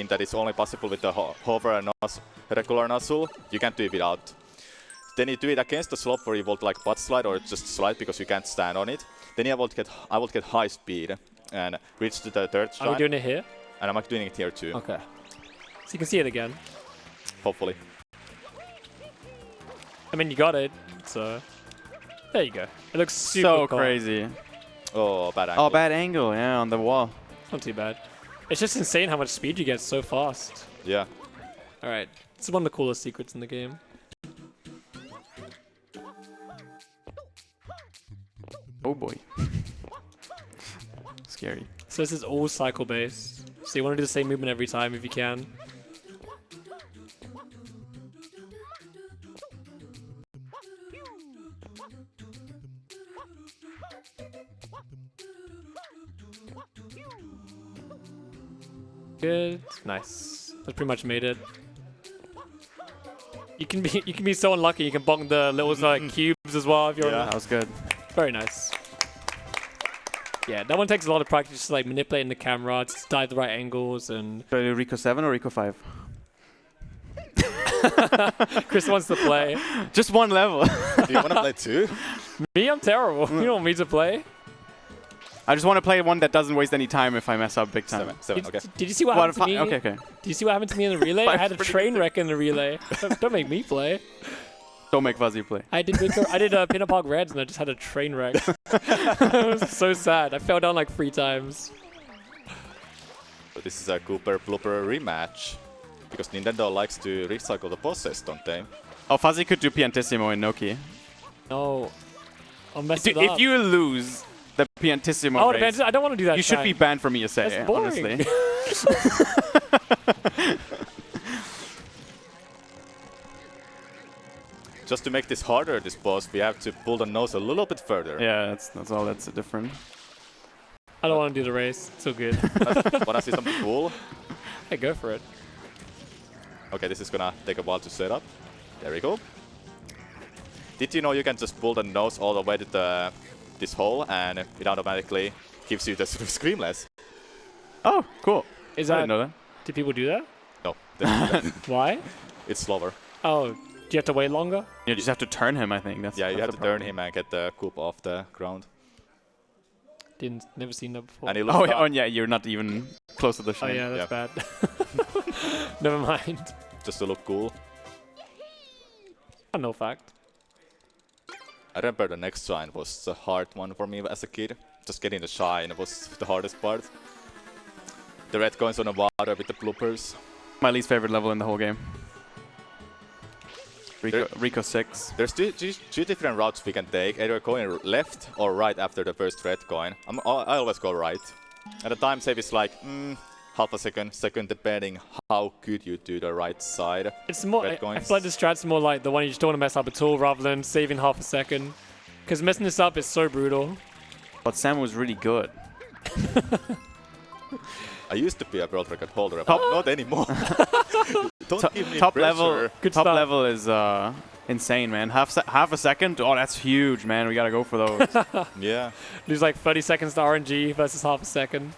that is only possible with the hover and regular nozzle. You can't do it without. Then you do it against the slope where you would like butt slide or just slide because you can't stand on it. Then I would get high speed and reach to the third shine. Are we doing it here? And I'm doing it here too. Okay. So you can see it again. Hopefully. I mean, you got it, so there you go. It looks super So cool. crazy. Oh, bad angle. Oh, bad angle, yeah, on the wall. Not too bad. It's just insane how much speed you get so fast. Yeah. Alright, this is one of the coolest secrets in the game. Oh boy. Scary. So this is all cycle based. So you want to do the same movement every time if you can. Good. Nice. That's pretty much made it. You can be so unlucky. You can bonk the little cubes as well if you're. Yeah, that was good. Very nice. Yeah, that one takes a lot of practice, just like manipulating the camera to dive the right angles and. Should I do Rico 7 or Rico 5? Chris wants to play. Just one level. Do you want to play two? Me, I'm terrible. You don't want me to play. I just want to play one that doesn't waste any time if I mess up big time. Seven, okay. Did you see what happened to me? Okay. Did you see what happened to me in the relay? I had a train wreck in the relay. Don't make me play. Don't make Fuzzy play. I did Pinner Park Reds and I just had a train wreck. It was so sad. I fell down like 3 times. So this is a Cooper Blooper rematch. Because Nintendo likes to recycle the bosses, don't they? Oh, Fuzzy could do Piantissimo in Noki. No. I'll mess it up. If you lose the Piantissimo race, I don't want to do that. you should be banned from ESA, That's boring. honestly. Just to make this harder, this boss, we have to pull the nose a little bit further. Yeah, that's all that's different. I don't want to do the race. It's so good. Wanna see something cool? Hey, go for it. Okay, this is gonna take a while to set up. There we go. Did you know you can just pull the nose all the way to this hole and it automatically gives you the screamless? Oh, cool. I didn't know that. Do people do that? No, they don't do that. Why? It's slower. Oh, do you have to wait longer? You just have to turn him, I think. Yeah, you that's have the to turn problem. him and get the coop off the ground. Never seen that before. And he looks Oh, yeah, you're not even close to the Oh shine. yeah, that's bad. Never mind. just to look cool. I know fact. I remember the next shine was a hard one for me as a kid. Just getting the shine was the hardest part. The red coins on the water with the bloopers. My least favorite level in the whole game. Rico 6. There's two different routes we can take, either going left or right after the first red coin. I always go right. And the time save is like half a second depending how good you do the right side. It's more. Red I coins. feel like this strat's more like the one you just don't want to mess up at all, rather than saving half a second. Because messing this up is so brutal. But Sam was really good. I used to be a world record holder, but not anymore. Don't give me Top pressure. level. Good Top stuff. level is insane, man. Half a second. Oh, that's huge, man. We gotta go for those. Yeah. Lose like 30 seconds to RNG versus half a second.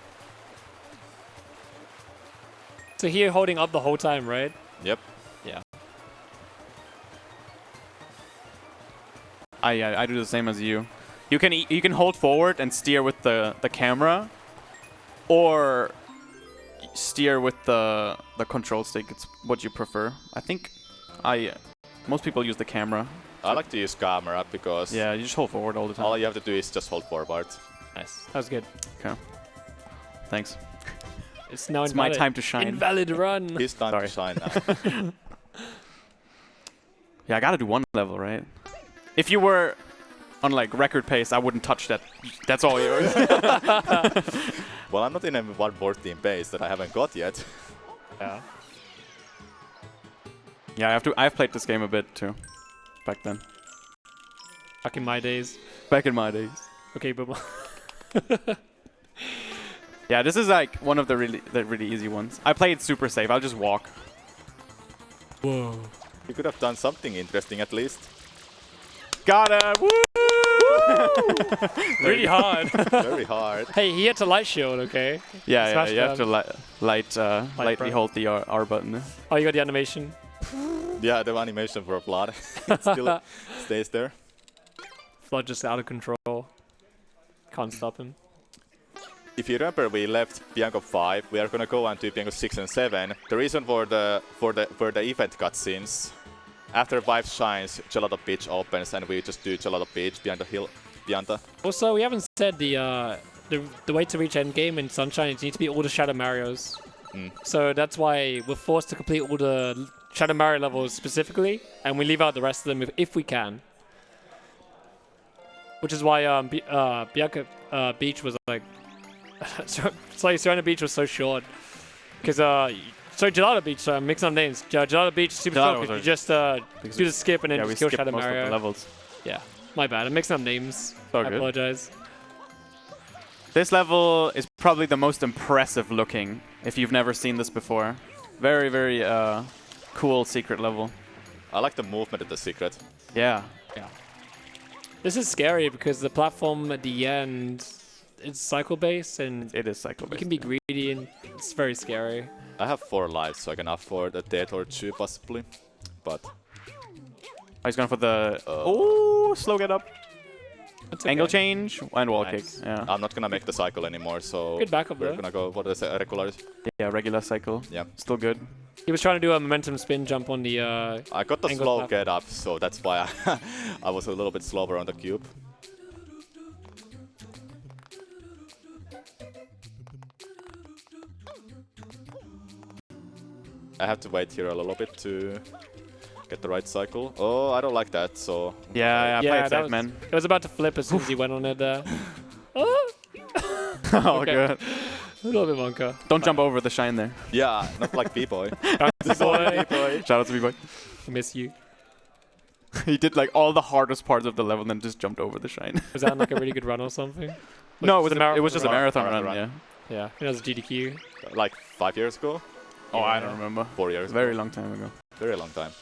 So here holding up the whole time, right? Yep. Yeah. I do the same as you. You can hold forward and steer with the camera, or steer with the control stick. It's what you prefer. I think most people use the camera. I like to use camera because Yeah, you just hold forward all the time. all you have to do is just hold forward. Nice. That was good. Okay. Thanks. It's now It's my invalid. time to shine. Invalid run. It's time to shine now. Yeah, I gotta do one level, right? If you were on like record pace, I wouldn't touch that. That's all yours. Well, I'm not in a 114 pace that I haven't got yet. Yeah. Yeah, I've played this game a bit too. Back then. Back in my days. Back in my days. Okay, but Yeah, this is like one of the really easy ones. I play it super safe. I'll just walk. whoa. You could have done something interesting at least. Got it! Woo! Really hard. Very hard. Hey, he had to light shield, okay? Yeah, Smash you have to down. lightly front. hold the R button. Oh, you got the animation. Yeah, the animation for blood it still stays there. Flood just out of control. Can't stop him. If you remember, we left Bianco 5. We are gonna go on to Bianco 6 and 7. The reason for the event cutscenes, after 5 shines, Gelato Beach opens, and we just do Gelato Beach behind the hill, Bianta. Also, we haven't said the way to reach endgame in Sunshine is you need to beat all the Shadow Marios. So that's why we're forced to complete all the Shadow Mario levels specifically, and we leave out the rest of them if we can. Which is why Bianca Beach was like... sorry, Serena Beach was so short. Because, sorry, Gelato Beach, mixing up names. Gelato Beach, super Gelato short, was 'cause you just do the skip and then Yeah, we just kill skipped Shadow most of Mario. the levels. Yeah, my bad. I'm mixing up names. all I good. apologize. This level is probably the most impressive looking, if you've never seen this before. Very, very cool secret level. I like the movement of the secret. Yeah. Yeah. This is scary because the platform at the end, it's cycle-based and It is cycle you based. can be greedy and it's very scary. I have 4 lives, so I can afford a death or 2 possibly. But Oh, he's going for the... Oh, slow get up. That's Angle okay. change and wall Nice. kick. Yeah. I'm not gonna make the cycle anymore, so Good backup we're though. gonna go for the regular. Yeah, regular cycle. Yeah. Still good. He was trying to do a momentum spin jump on the... I got the Angle slow platform. get up, so that's why I was a little bit slower on the cube. I have to wait here a little bit to get the right cycle. Oh, I don't like that, so... Yeah, I played that, was, man. It was about to flip as soon as he went on it there. Oh, Oh, Okay. good. a little bit Monka. Don't jump over the shine there. Yeah, not like B-Boy. Boy, Shout out to B-Boy. I miss you. He did like all the hardest parts of the level and then just jumped over the shine. Was that like a really good run or something? No, it was, just a it was just a marathon marathon run, run. yeah. Yeah, it was a GDQ. Like 5 years ago? Oh, I Yeah. don't remember. 4 years ago? Very long time ago. Very long time.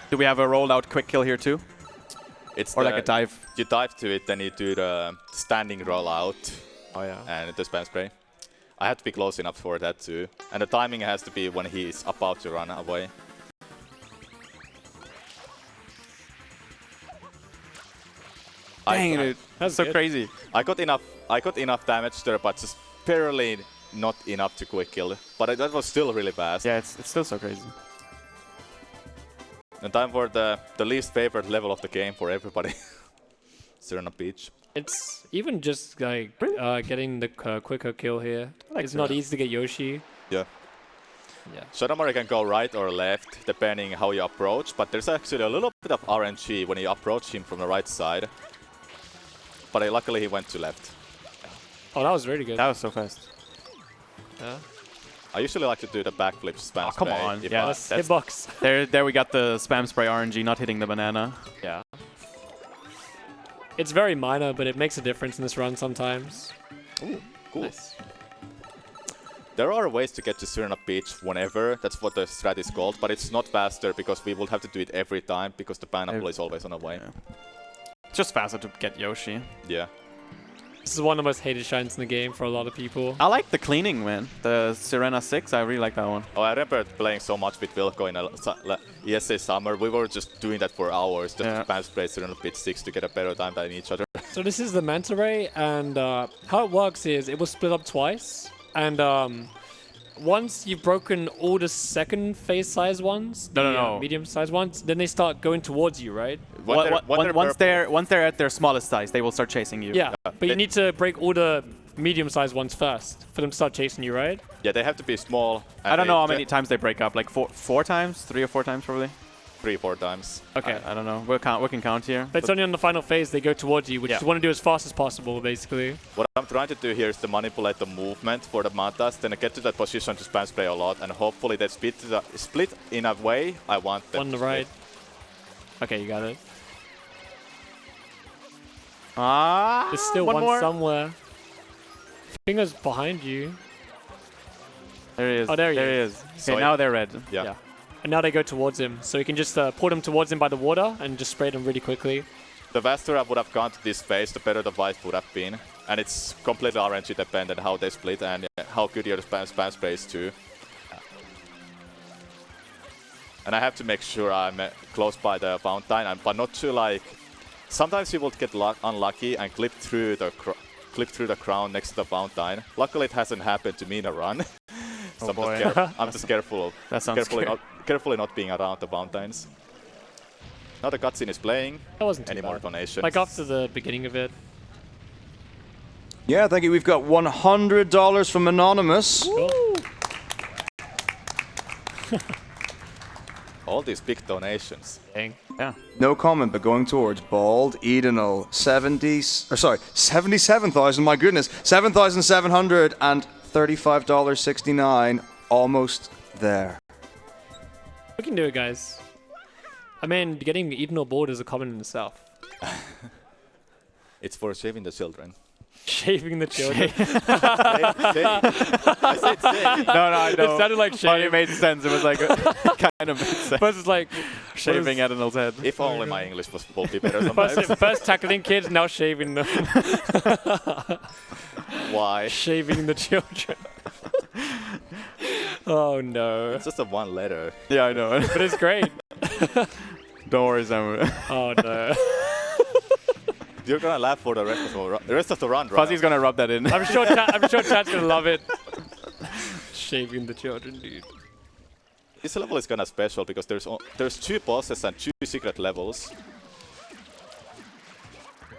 Do we have a rollout quick kill here too? It's Or like a dive? You dive to it, then you do the standing rollout Oh, yeah. and the spam spray. I had to be close enough for that too. And the timing has to be when he's about to run away. Dang, I, dude. That's so good. crazy. I got enough damage there, but just barely not enough to quick kill. But that was still really fast. Yeah, it's still so crazy. And time for the least favorite level of the game for everybody. Serena Beach. It's even just like getting the quicker kill here. like It's not that. easy to get Yoshi. Yeah. Yeah. Shadowmari can go right or left, depending how you approach, but there's actually a little bit of RNG when you approach him from the right side. But luckily he went to left. Oh, that was really good. That was so fast. Yeah. I usually like to do the backflip spam Oh, come spray on. if Yeah, I- That's that's- hitbox. There we got the spam spray RNG not hitting the banana. Yeah. It's very minor, but it makes a difference in this run sometimes. Ooh, cool. Nice. There are ways to get to Serena Beach whenever, that's what the strat is called, but it's not faster because we will have to do it every time because the pineapple is always on the way. It's just faster to get Yoshi. Yeah. This is one of the most hated shines in the game for a lot of people. I like the cleaning, man. The Sirena 6, I really like that one. Oh, I remember playing so much with Wilco in ESA Summer. We were just doing that for hours, just Yeah. spam spray Serena Beach 6 to get a better time than each other. So this is the Manta Ray, and how it works is it will split up twice, and once you've broken all the second phase size ones, No. medium size ones, then they start going towards you, right? Once they're at their smallest size, they will start chasing you. Yeah, but you need to break all the medium sized ones first for them to start chasing you, right? Yeah, they have to be small. I don't know how many times they break up. Like four times, 3 or 4 times probably. 3-4 times. Okay. I don't know. We can count here. But it's only on the final phase they go towards you, which Yeah. you want to do as fast as possible, basically. What I'm trying to do here is to manipulate the movement for the Mantas, then I get to that position to spam spray a lot, and hopefully they split in a way I want them On the to right. split. Okay, you got it. There's There's still one somewhere. Fingers behind you. There he is. Oh, there he is. So Okay, now they're red. Yeah. And now they go towards him. So you can just pull them towards him by the water and just spray them really quickly. The faster I would have gone to this phase, the better the fight would have been. And it's completely RNG dependent how they split and how good your spam spray is too. And I have to make sure I'm close by the fountain, but not too like... Sometimes you will get unlucky and clip through the crown next to the fountain. Luckily it hasn't happened to me in a run. So Oh boy. I'm just careful. That sounds scary. Carefully not being around the fountains. Now the cutscene is playing. That wasn't too Any more bad. donations? Like after the beginning of it. Yeah, thank you. We've got $100 from Anonymous. Cool. All these big donations. Dang. Yeah. No comment, but going towards Bald Edenal 77,000. My goodness, $7,735.69. Almost there. We can do it, guys. I mean, getting eaten or bored is a comment in itself. It's for saving the children. Shaving the children. I said save. No, I know. It sounded like But it shave. made sense. It was like kind of made sense. But it's like Shaving Adenal's head. If only my English will be better sometimes. first tackling kids, now shaving them. Why? Shaving the children. Oh no. It's just a one letter. Yeah, I know. But it's great. Don't worry, Samura. Oh no. You're gonna laugh for the rest of the run, right? Fuzzy's gonna rub that in. I'm sure Chad's gonna love it. Shaving the children, dude. This level is kinda special because there's 2 bosses and 2 secret levels.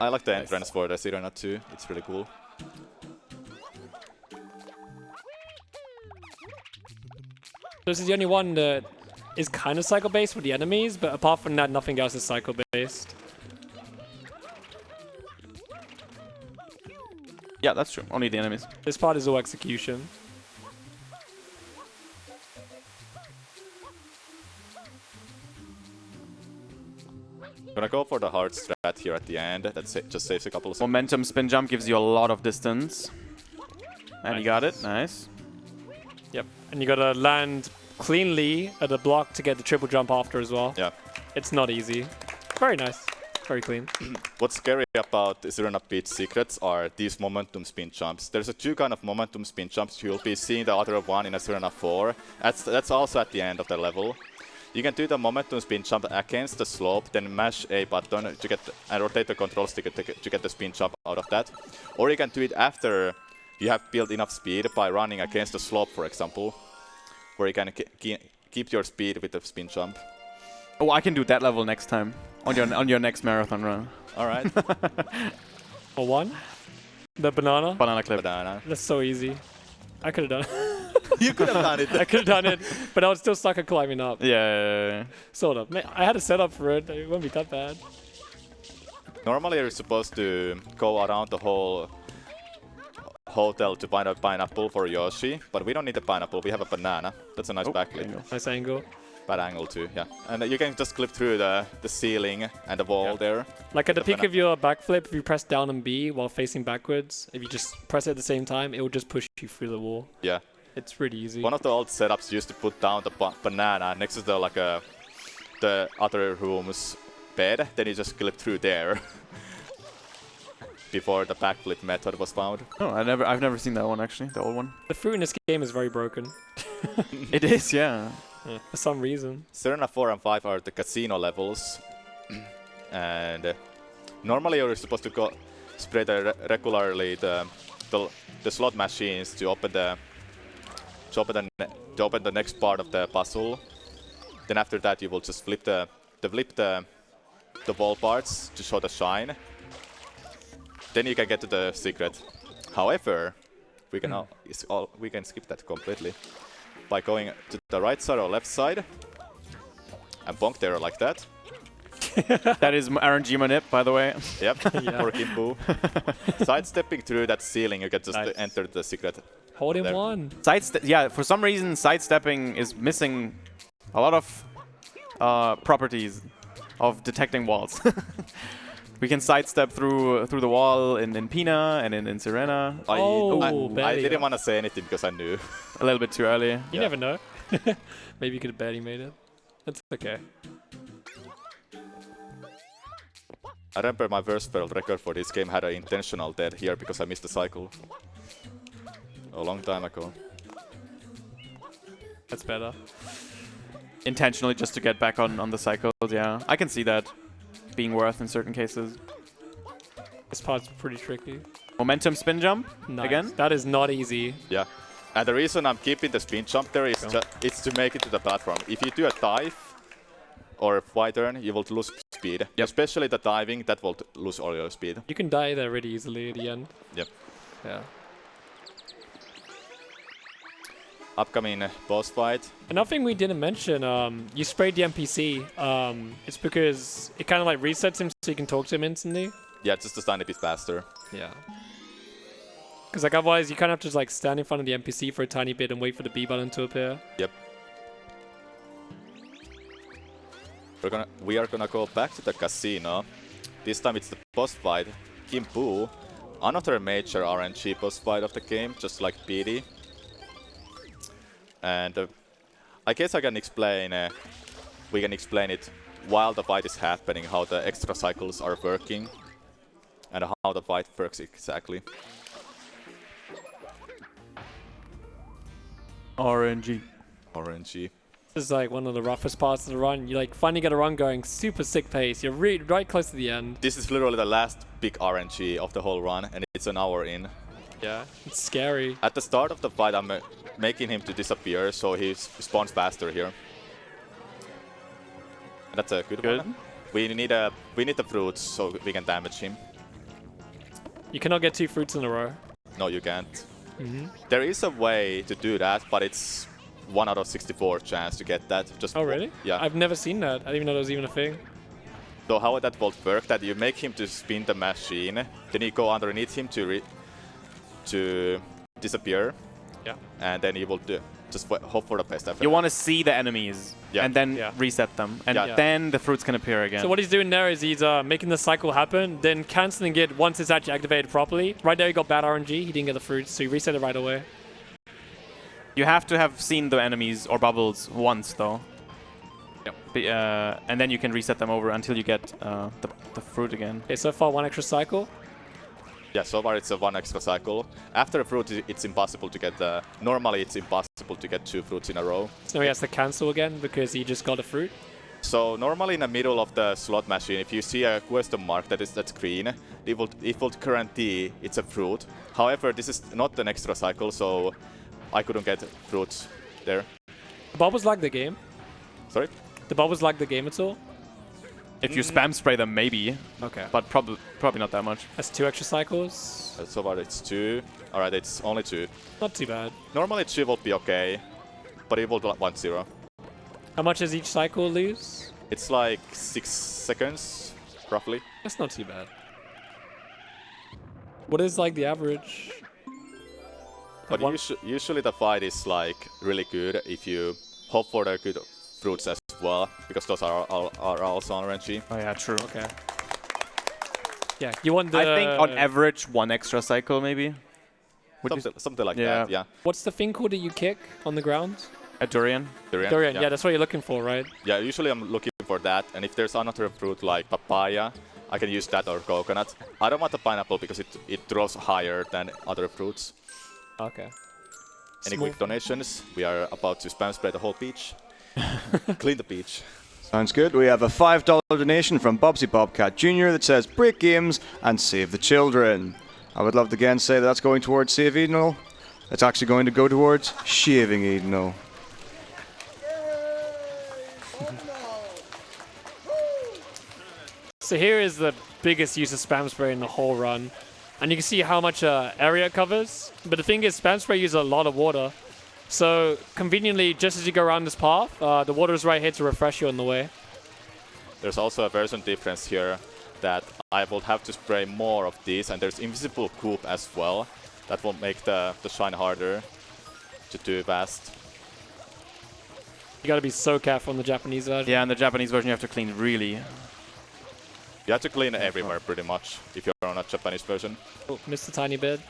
I like the entrance for the Sirena 2. It's really cool. This is the only one that is kind of cycle-based with the enemies, but apart from that, nothing else is cycle-based. Yeah, that's true. Only the enemies. This part is all execution. Gonna go for the hard strat here at the end. That just saves a couple of seconds. Momentum spin jump gives you a lot of distance. And you got it. Nice. Yep. And you gotta land cleanly at a block to get the triple jump after as well. Yeah. It's not easy. Very nice. Very clean. What's scary about Sirena Beach secrets are these momentum spin jumps. There's a 2 kind of momentum spin jumps. You'll be seeing the other one in a Sirena 4. That's also at the end of the level. You can do the momentum spin jump against the slope, then mash A button to and rotate the control stick to get the spin jump out of that. Or you can do it after you have built enough speed by running against the slope, for example, where you can keep your speed with the spin jump. Oh, I can do that level next time on your next marathon run. All right. For one, the banana. Banana clip. Banana. That's so easy. I could have done it. You could have done it. I could have done it, but I was still stuck at climbing up. Yeah. Sort of. I had a setup for it. It won't be that bad. Normally you're supposed to go around the whole hotel to find a pineapple for Yoshi, but we don't need a pineapple, we have a banana. That's a nice backflip. Nice angle. Bad angle too, yeah. And you can just clip through the ceiling and the wall there. Like at the peak of your backflip, if you press down and B while facing backwards, if you just press it at the same time, it will just push you through the wall. Yeah. It's really easy. One of the old setups used to put down the banana next to the other room's bed, then you just clip through there. Before the backflip method was found. Oh, I've never seen that one actually, the old one. The fruit in this game is very broken. It is, yeah. For some reason. Serena 4 and 5 are the casino levels. And normally you're supposed to go spray regularly the slot machines to open the next part of the puzzle. Then after that you will just flip the ball parts to show the shine. Then you can get to the secret. However, we can skip that completely by going to the right side or left side and bonk there like that. That is RNG manip, by the way. Yep, for Kimbu. Sidestepping through that ceiling, you can just enter the secret. Hold in one. Yeah, for some reason, sidestepping is missing a lot of properties of detecting walls. We can sidestep through the wall in Pina and in Serena. I didn't want to say anything because I knew. A little bit too early. You never know. Maybe you could have barely made it. That's okay. I remember my worst world record for this game had an intentional death here because I missed the cycle. A long time ago. That's better. Intentionally just to get back on the cycles, yeah. I can see that being worth in certain cases. This part's pretty tricky. Momentum spin jump again. That is not easy. Yeah. And the reason I'm keeping the spin jump there is it's to make it to the platform. If you do a dive or a Y turn, you will lose speed. Yep. Especially the diving, that will lose all your speed. You can die there really easily at the end. Yep. Yeah. Upcoming boss fight. Another thing we didn't mention, you sprayed the NPC. It's because it kind of like resets him so you can talk to him instantly. Yeah, just a tiny bit faster. Yeah. Because like otherwise you kind of have to just like stand in front of the NPC for a tiny bit and wait for the B button to appear. Yep. We are gonna go back to the casino. This time it's the boss fight. Kimbu, another major RNG boss fight of the game, just like PD. And I guess I can explain. We can explain it while the fight is happening, how the extra cycles are working, and how the fight works exactly. RNG. RNG. This is like one of the roughest parts of the run. You like finally get a run going super sick pace. You're right close to the end. This is literally the last big RNG of the whole run, and it's an hour in. Yeah, it's scary. At the start of the fight, I'm making him to disappear, so he spawns faster here. That's a good one. We need the fruits so we can damage him. You cannot get 2 fruits in a row. No, you can't. There is a way to do that, but it's 1 out of 64 chance to get that. Just oh really? Yeah. I've never seen that. I didn't even know there was even a thing. So how that will work? That you make him to spin the machine, then you go underneath him to disappear. Yeah. And then you will just hope for the best after. You want to see the enemies and then Yeah. reset them, and Yeah. then the fruits can appear again. So what he's doing there is he's making the cycle happen, then cancelling it once it's actually activated properly. Right there he got bad RNG, he didn't get the fruits, so he reset it right away. You have to have seen the enemies or bubbles once, though. Yep. And then you can reset them over until you get the fruit again. Okay, so far 1 extra cycle. Yeah, so far it's a 1 extra cycle. After a fruit, it's impossible to get normally it's impossible to get 2 fruits in a row. So now he has to cancel again because he just got a fruit. So normally in the middle of the slot machine, if you see a question mark that's green, it will guarantee it's a fruit. However, this is not an extra cycle, so I couldn't get fruits there. The bubbles lag the game. Sorry? The bubbles lag the game at all. If you spam spray them, maybe. Okay. But probably not that much. That's 2 extra cycles. So far it's 2. Alright, it's only 2. Not too bad. Normally 2 will be okay, but it will 1-0. How much does each cycle lose? It's like 6 seconds, roughly. That's not too bad. What is like the average? But usually the fight is like really good if you hope for the good fruits as well, because those are also RNG. Oh yeah, true. Okay. Yeah, you want the... I think on average 1 extra cycle maybe. Something like that, yeah. What's the thing called that you kick on the ground? A durian. Durian, yeah, that's what you're looking for, right? Yeah, usually I'm looking for that, and if there's another fruit like papaya, I can use that or coconut. I don't want the pineapple because it throws higher than other fruits. Okay. Any quick donations? We are about to spam spray the whole beach. Clean the beach. Sounds good. We have a $5 donation from Bobsy Bobcat Jr. that says, break games and save the children. I would love to again say that's going towards Save Edenal. It's actually going to go towards shaving Edenal. So here is the biggest use of spam spray in the whole run. And you can see how much area it covers. But the thing is, spam spray uses a lot of water. So conveniently, just as you go around this path, the water is right here to refresh you on the way. There's also a version difference here that I will have to spray more of these, and there's invisible goop as well. That will make the shine harder to do fast. You gotta be so careful on the Japanese version. Yeah, in the Japanese version you have to clean really. You have to clean everywhere pretty much if you're on a Japanese version. Oh, missed a tiny bit.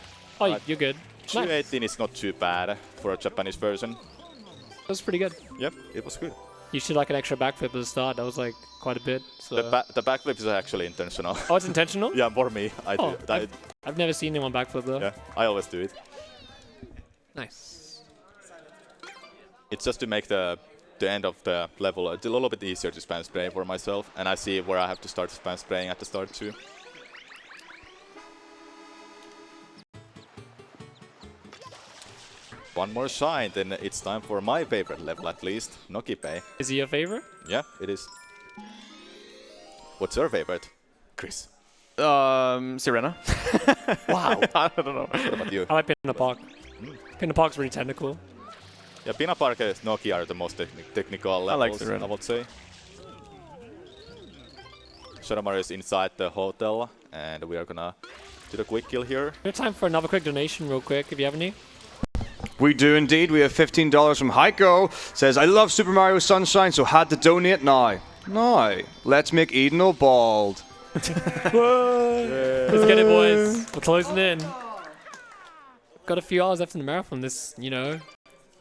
Oh, you're good. 218 is not too bad for a Japanese version. That was pretty good. Yep, it was good. You should like an extra backflip at the start. That was like quite a bit. So. The backflip is actually intentional. Oh, it's intentional? Yeah, for me. I've never seen anyone backflip though. Yeah, I always do it. Nice. It's just to make the end of the level a little bit easier to spam spray for myself, and I see where I have to start spam spraying at the start too. One more shine, then it's time for my favorite level at least, Nokipe. Is he your favorite? Yeah, it is. What's your favorite, Chris? Sirena. Wow. I don't know. What about you? I like Pinna Park. Pinna Park's really technical. Yeah, Pinna Park and Nokia are the most technical levels, I would say. Shadowmar is inside the hotel, and we are gonna do the quick kill here. We have time for another quick donation real quick, if you have any. We do indeed. We have $15 from Heiko. Says, I love Super Mario Sunshine, so had to donate now. Now, let's make Edenal bald. Let's get it, boys. We're closing in. Got a few hours left in the marathon. This,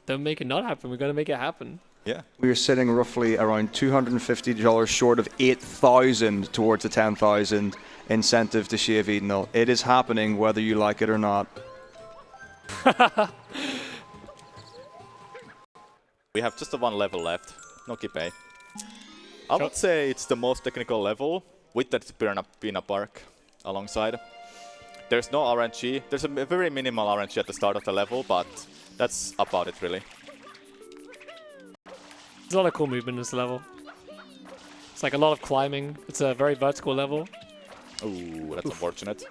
don't make it not happen. We're going to make it happen. Yeah. We are sitting roughly around $250 short of 8,000 towards the 10,000 incentive to shave Edenal. It is happening whether you like it or not. We have just one level left, Nokipe. I would say it's the most technical level with that Pinna Park alongside. There's no RNG. There's a very minimal RNG at the start of the level, but that's about it really. There's a lot of cool movement in this level. It's like a lot of climbing. It's a very vertical level. Ooh, that's unfortunate.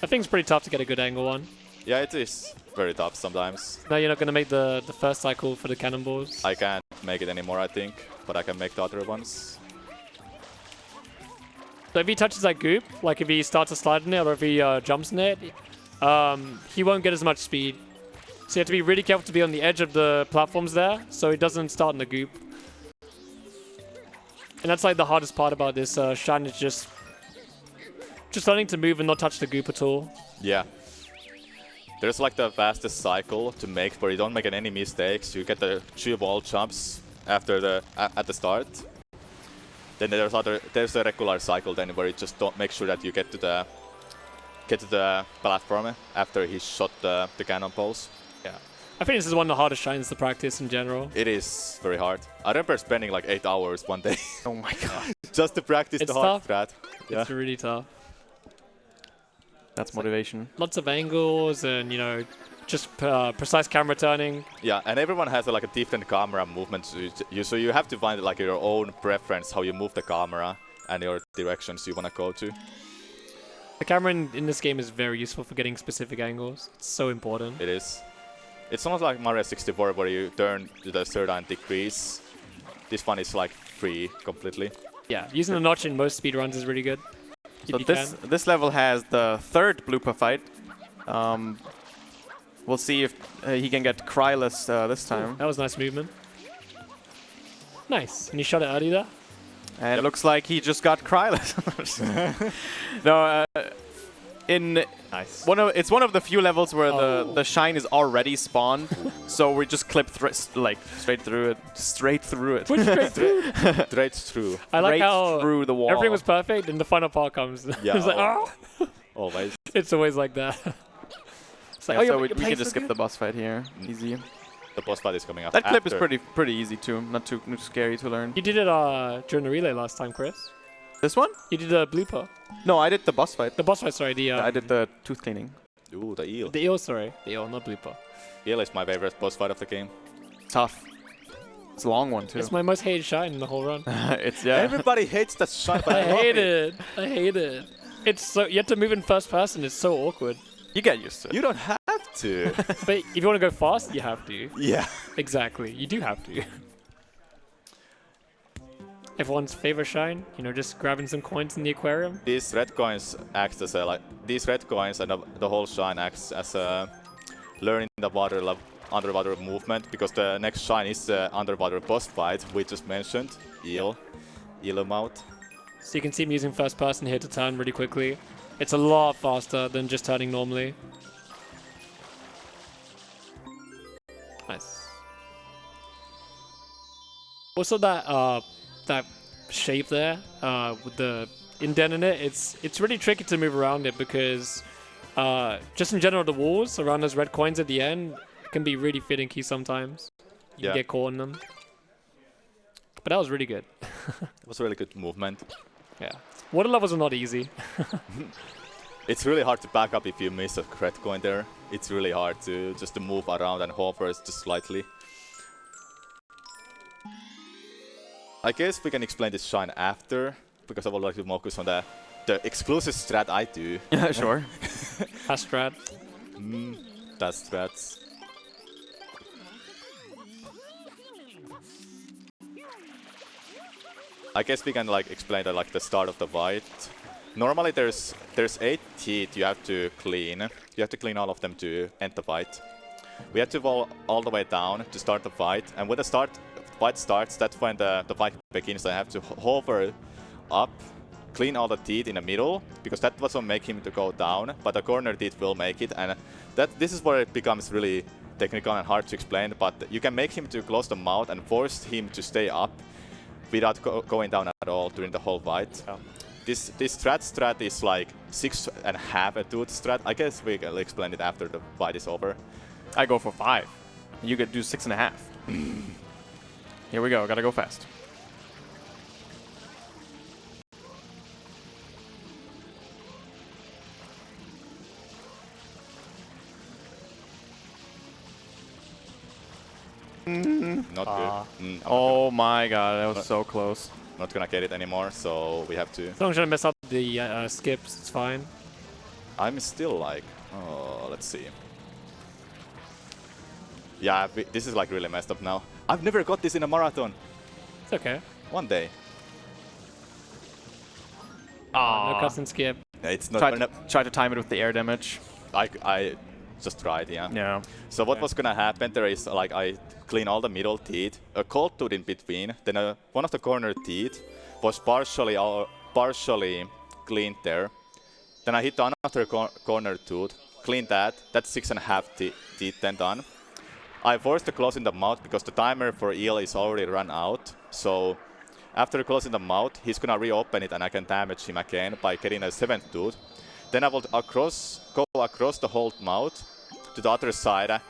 I think it's pretty tough to get a good angle on. Yeah, it is very tough sometimes. No, you're not going to make the first cycle for the cannonballs. I can't make it anymore, I think, but I can make the other ones. So if he touches that goop, like if he starts to slide in it or if he jumps in it, he won't get as much speed. So you have to be really careful to be on the edge of the platforms there, so he doesn't start in the goop. And that's like the hardest part about this shine is just learning to move and not touch the goop at all. Yeah. There's like the fastest cycle to make where you don't make any mistakes. You get the 2 wall jumps after at the start. Then there's a regular cycle then where you just don't make sure that you get to the platform after he shot the cannonballs. Yeah. I think this is one of the hardest shines to practice in general. It is very hard. I remember spending like 8 hours one day. Oh my god. Just to practice It's the hard strat. Yeah. It's really tough. That's motivation. Lots of angles and, just precise camera turning. Yeah, and everyone has like a different camera movement, so you have to find like your own preference, how you move the camera and your directions you want to go to. The camera in this game is very useful for getting specific angles. It's so important. It is. It's not like Mario 64 where you turn to the certain degrees. This one is like free completely. Yeah, using the notch in most speedruns is really good. So this level has the third blooper fight. We'll see if he can get cryless this time. That was nice movement. Nice. And you shot it early there? And it looks like he just got cryless. No, Nice. it's one of the few levels where the shine is already spawned, so we just clip like straight through it. Straight through it. Push straight through. Straight through. I like Straight how through the wall. everything was perfect and the final part comes. Yeah. It's like, oh. Always. It's always like that. It's like, Yeah, oh, so we you're can playing just so skip good. the boss fight here. Easy. The boss fight is coming up. That clip is after. pretty easy too. Not too scary to learn. You did it during the relay last time, Chris. This one? You did a blooper. No, I did the boss fight. The boss fight, sorry. I did the tooth cleaning. Ooh, the eel. The eel, sorry. The eel, not blooper. Eel is my favorite boss fight of the game. Tough. It's a long one too. It's my most hated shine in the whole run. It's yeah. Everybody hates that shine, but I love hate it. I hate it. It's so you have to move in first person. It's so awkward. You get used to it. You don't have to. But if you want to go fast, you have to. Yeah. Exactly. You do have to. Everyone's favorite shine, you know, just grabbing some coins in the aquarium. These red coins act as a these red coins and the whole shine acts as a learning the underwater movement, because the next shine is the underwater boss fight we just mentioned. Eel mouth. So you can see him using first person here to turn really quickly. It's a lot faster than just turning normally. Nice. Also that shape there with the indent in it, it's really tricky to move around it, because just in general the walls around those red coins at the end can be really finicky sometimes. You can get caught in them. But that was really good. It was a really good movement. Yeah. Water levels are not easy. It's really hard to back up if you miss a red coin there. It's really hard to just move around and hover just slightly. I guess we can explain this shine after, because I would like to focus on the exclusive strat I do. Yeah, sure. Astrat. That's strats. I guess we can explain the start of the fight. Normally there's 8 teeth you have to clean. You have to clean all of them to end the fight. We have to fall all the way down to start the fight, and when the fight starts, that's when the fight begins. I have to hover up, clean all the teeth in the middle, because that was what make him to go down, but the corner teeth will make it, and this is where it becomes really technical and hard to explain, but you can make him to close the mouth and force him to stay up without going down at all during the whole fight. Oh. This strat is like 6.5 a tooth strat. I guess we can explain it after the fight is over. I go for 5. You could do 6.5. Here we go. Gotta go fast. Not good. Oh my god, that was so close. Not gonna get it anymore, so we have to. As long as you don't mess up the skips, it's fine. I'm still let's see. Yeah, this is really messed up now. I've never got this in a marathon. It's okay. One day. No cuts and skip. It's not. Try to time it with the air damage. I just tried, yeah. Yeah. So what was gonna happen there is I clean all the middle teeth, a cold tooth in between, then one of the corner teeth was partially cleaned there. Then I hit another corner tooth, clean that. That's 6.5 teeth then done. I forced to close in the mouth because the timer for eel is already run out. So after closing the mouth, he's gonna reopen it and I can damage him again by getting a 7th tooth. Then I will go across the whole mouth to the other side,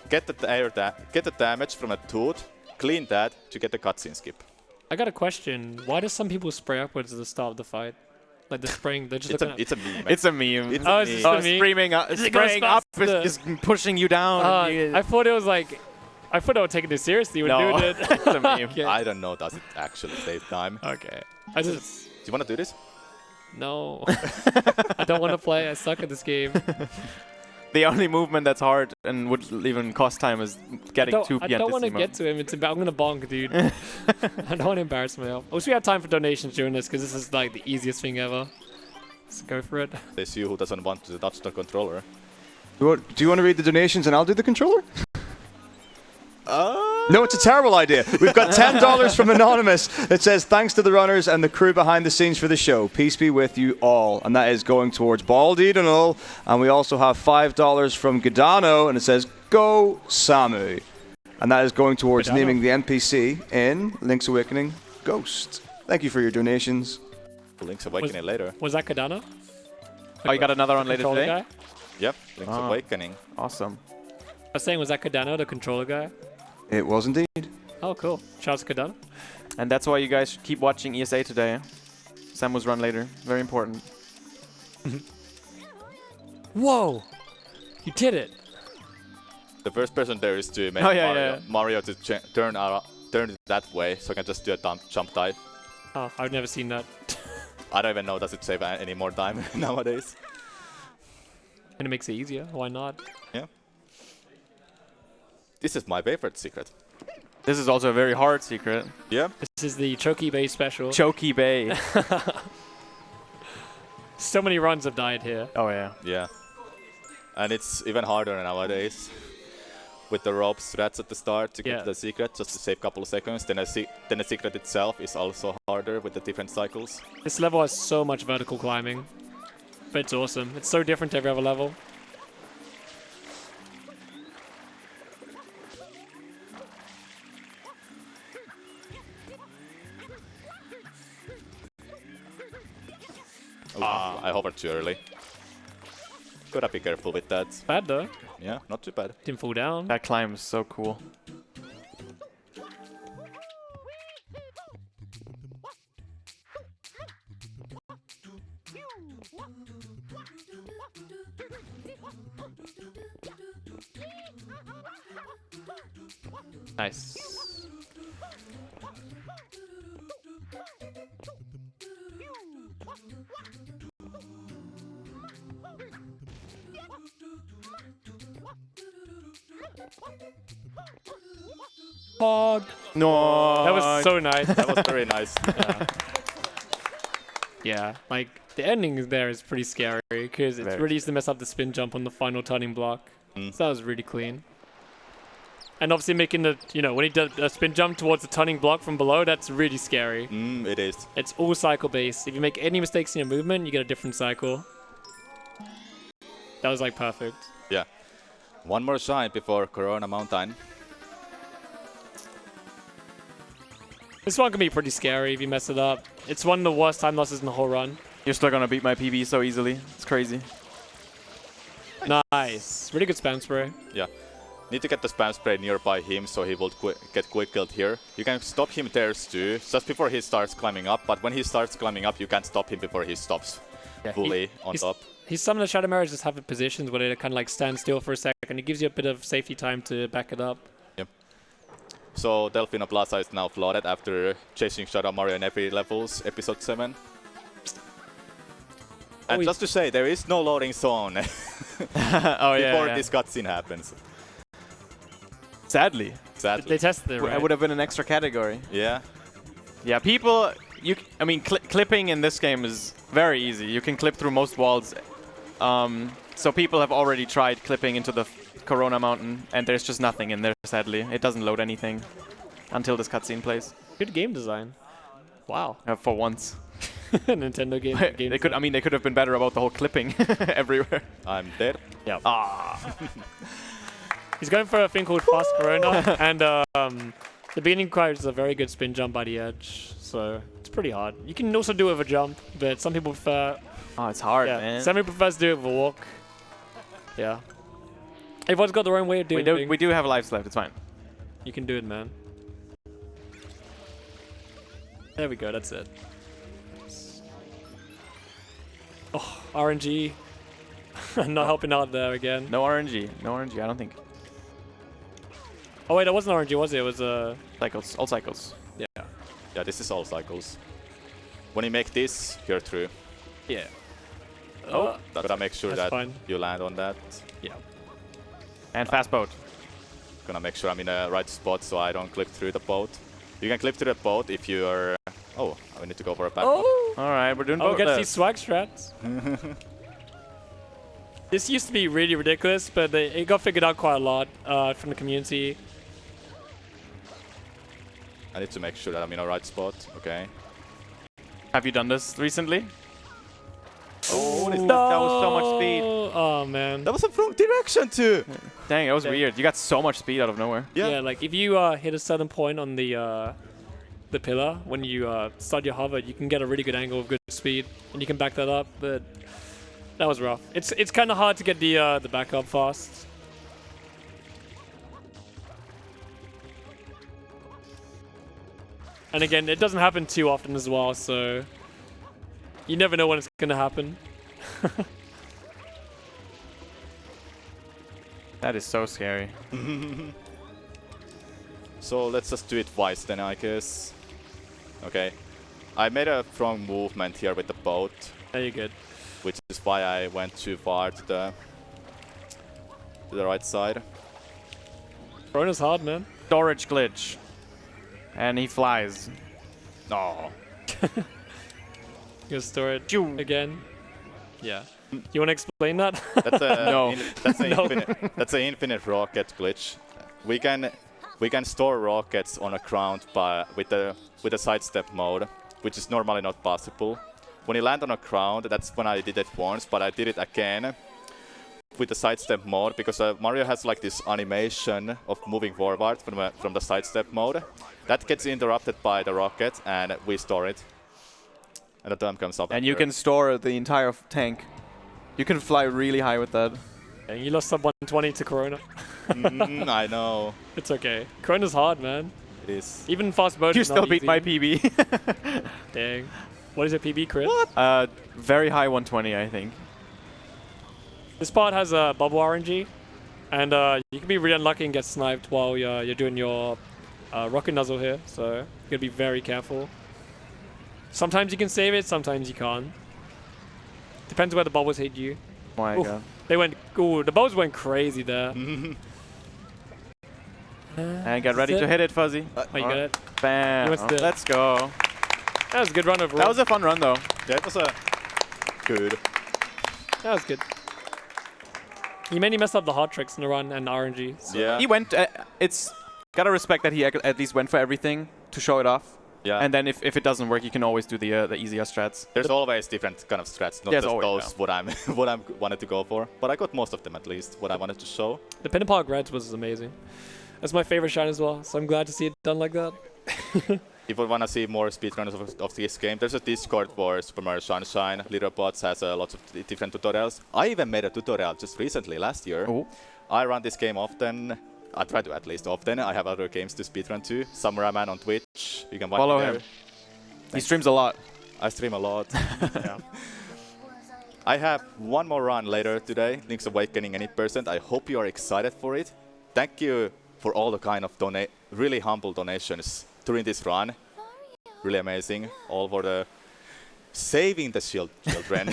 get the damage from a tooth, clean that to get the cutscene skip. I got a question. Why do some people spray upwards at the start of the fight? Like they're spraying, they're just It's a looking at... meme. It's a meme. Oh, it's just a meme? Spraying up is pushing you down. I thought it was like... I thought I would take it seriously when doing it. It's a meme. Okay. I don't know, does it actually save time? Okay. I just... Do you want to do this? No. I don't want to play. I suck at this game. The only movement that's hard and would even cost time is getting to I don't want to get to him. I'm going to bonk, dude. I don't want to embarrass myself. I wish we had time for donations during this, because this is like the easiest thing ever. Let's go for it. There's you who doesn't want to touch the controller. Do you want to read the donations and I'll do the controller? No, it's a terrible idea. We've got $10 from Anonymous that says, thanks to the runners and the crew behind the scenes for the show. Peace be with you all. And that is going towards Baldidanol. And we also have $5 from Gadano, and it says, go Samu. And that is going towards Gadano. naming the NPC in Link's Awakening Ghost. Thank you for your donations. Link's Awakening later. Was that Kadana? Oh, you got another one later Controller today? guy? Yep, Link's Awakening. Awesome. I was saying, was that Kadana, the controller guy? It was indeed. Oh, cool. Shouts to Kadana. And that's why you guys should keep watching ESA today. Samu's run later. Very important. Whoa! You did it! The first person there is to make Oh, yeah, Mario to turn it that way, so I can just do a jump dive. Oh, I've never seen that. I don't even know, does it save any more time nowadays? And it makes it easier. Why not? Yeah. This is my favorite secret. This is also a very hard secret. Yeah. This is the Choki Bay special. Choky Bay. So many runs have died here. Oh, yeah. Yeah. And it's even harder nowadays with the rope strats at the start to get the secret, just to save a couple of seconds. Then the secret itself is also harder with the different cycles. This level has so much vertical climbing. But it's awesome. It's so different to every other level. I hovered too early. Gotta be careful with that. Bad though. Yeah, not too bad. Didn't fall down. That climb is so cool. Nice. Hog. No. That was so nice. That was very nice. Yeah, like the ending there is pretty scary because it's Very. really used to mess up the spin jump on the final turning block. So that was really clean. And obviously making the, when he does a spin jump towards the turning block from below, that's really scary. It is. It's all cycle based. If you make any mistakes in your movement, you get a different cycle. That was like perfect. Yeah. One more shine before Corona Mountain. This one can be pretty scary if you mess it up. It's one of the worst time losses in the whole run. You're still gonna beat my PB so easily. It's crazy. Nice. Really good spam spray. Yeah. Need to get the spam spray nearby him so he will get quick killed here. You can stop him there too, just before he starts climbing up, but when he starts climbing up, you can't stop him before he stops fully on top. Some of the Shadow Mirrors just have positions where they kind of like stand still for a second. It gives you a bit of safety time to back it up. Yep. So Delfino Plaza is now flooded after chasing Shadow Mario in every levels, episode 7. And just to say, there is no loading zone before this cutscene happens. Sadly. They tested it, right? It would have been an extra category. Yeah. Yeah, people... clipping in this game is very easy. You can clip through most walls. So people have already tried clipping into the Corona Mountain, and there's just nothing in there, sadly. It doesn't load anything until this cutscene plays. Good game design. Wow. For once. Nintendo game. They could. I mean, they could have been better about the whole clipping everywhere. I'm dead. Yeah. He's going for a thing called Fast Corona, and the beginning requires a very good spin jump by the edge, so it's pretty hard. You can also do it with a jump, but some people prefer... Oh, it's hard, man. Some people prefer to do it with a walk. Yeah. Everyone's got their own way of doing it. We do have lives left, it's fine. You can do it, man. There we go, that's it. Oh, RNG. Not helping out there again. No RNG. No RNG, I don't think. Oh wait, that wasn't RNG, was it? It was cycles. All cycles. Yeah. Yeah, this is all cycles. When you make this, you're through. Yeah. Gotta make sure that you land on that. Yeah. And fast boat. Gonna make sure I'm in the right spot so I don't clip through the boat. You can clip through the boat if you are... Oh, I need to go for a back. Oh! Alright, we're doing Oh, boat we get to see left. swag strats. This used to be really ridiculous, but it got figured out quite a lot from the community. I need to make sure that I'm in the right spot. Okay. Have you done this recently? Oh, That was so much speed. Oh man. that was a wrong direction too. Dang, that was Dang. weird. You got so much speed out of nowhere. Yeah, like if you hit a certain point on the pillar when you start your hover, you can get a really good angle of good speed, and you can back that up. But that was rough. It's kind of hard to get the back up fast. And again, it doesn't happen too often as well, so you never know when it's gonna happen. That is so scary. So let's just do it twice then, I guess. Okay. I made a wrong movement here with the boat, There you're good. which is why I went too far to the right side. Corona's hard, man. Storage glitch. And he flies. No. You store it Phew. again. Yeah. You want to explain that? That's a No. that's a No. that's an infinite rocket glitch. We can store rockets on a ground with the sidestep mode, which is normally not possible. When you land on a ground, that's when I did it once, but I did it again with the sidestep mode because Mario has like this animation of moving forward from the sidestep mode. That gets interrupted by the rocket, and we store it. And the time comes up. And you here. can store the entire tank. You can fly really high with that. And you lost sub 120 to Corona. I know. It's okay. Corona's hard, man. It is. Even fast mode You is still not beat easy. my PB. Dang. What is it, PB crit? Very high 120, I think. This part has a bubble RNG, and you can be really unlucky and get sniped while you're doing your rocket nuzzle here, so you gotta be very careful. Sometimes you can save it, sometimes you can't. Depends where the bubbles hit you. Oh my Oof. god. They went, ooh, the bubbles went crazy there. And get ready That's to it. hit it, Fuzzy. Oh, you got it. Bam. You missed it. Let's go. That was a good run overall. That was a fun run, though. Yeah, it was a good. That was good. You mainly messed up the hot tricks in the run and RNG. So. Yeah. He went. It's gotta respect that he at least went for everything to show it off. Yeah. And then if it doesn't work, you can always do the easier strats. There's always different kind of strats, not Yes, just always, those what I wanted to go for. But I got most of them at least, what I wanted to show. The Pin and Park Reds was amazing. That's my favorite shine as well, so I'm glad to see it done like that. If you want to see more speedruns of this game, there's a Discord for Super Mario Sunshine. Littlepots has lots of different tutorials. I even made a tutorial just recently, last year. Oh. I run this game often. I try to at least often. I have other games to speedrun too. Samura1man on Twitch. You can find Follow me there. him. He streams a lot. I stream a lot. Yeah. I have one more run later today, Link's Awakening any percent. I hope you are excited for it. Thank you for all the kind of really humble donations during this run. Really amazing. All for the saving the children.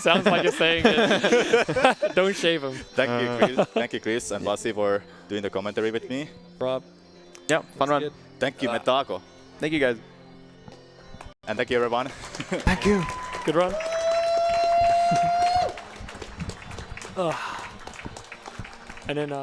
Sounds like you're saying it. Don't shave him, Thank you, Chris. Thank you, Chris and Lassi, for doing the commentary with me. Rob. Yeah, fun run. good. Thank you, Metago. Thank you, guys. And thank you, everyone. Thank you. Good run. And then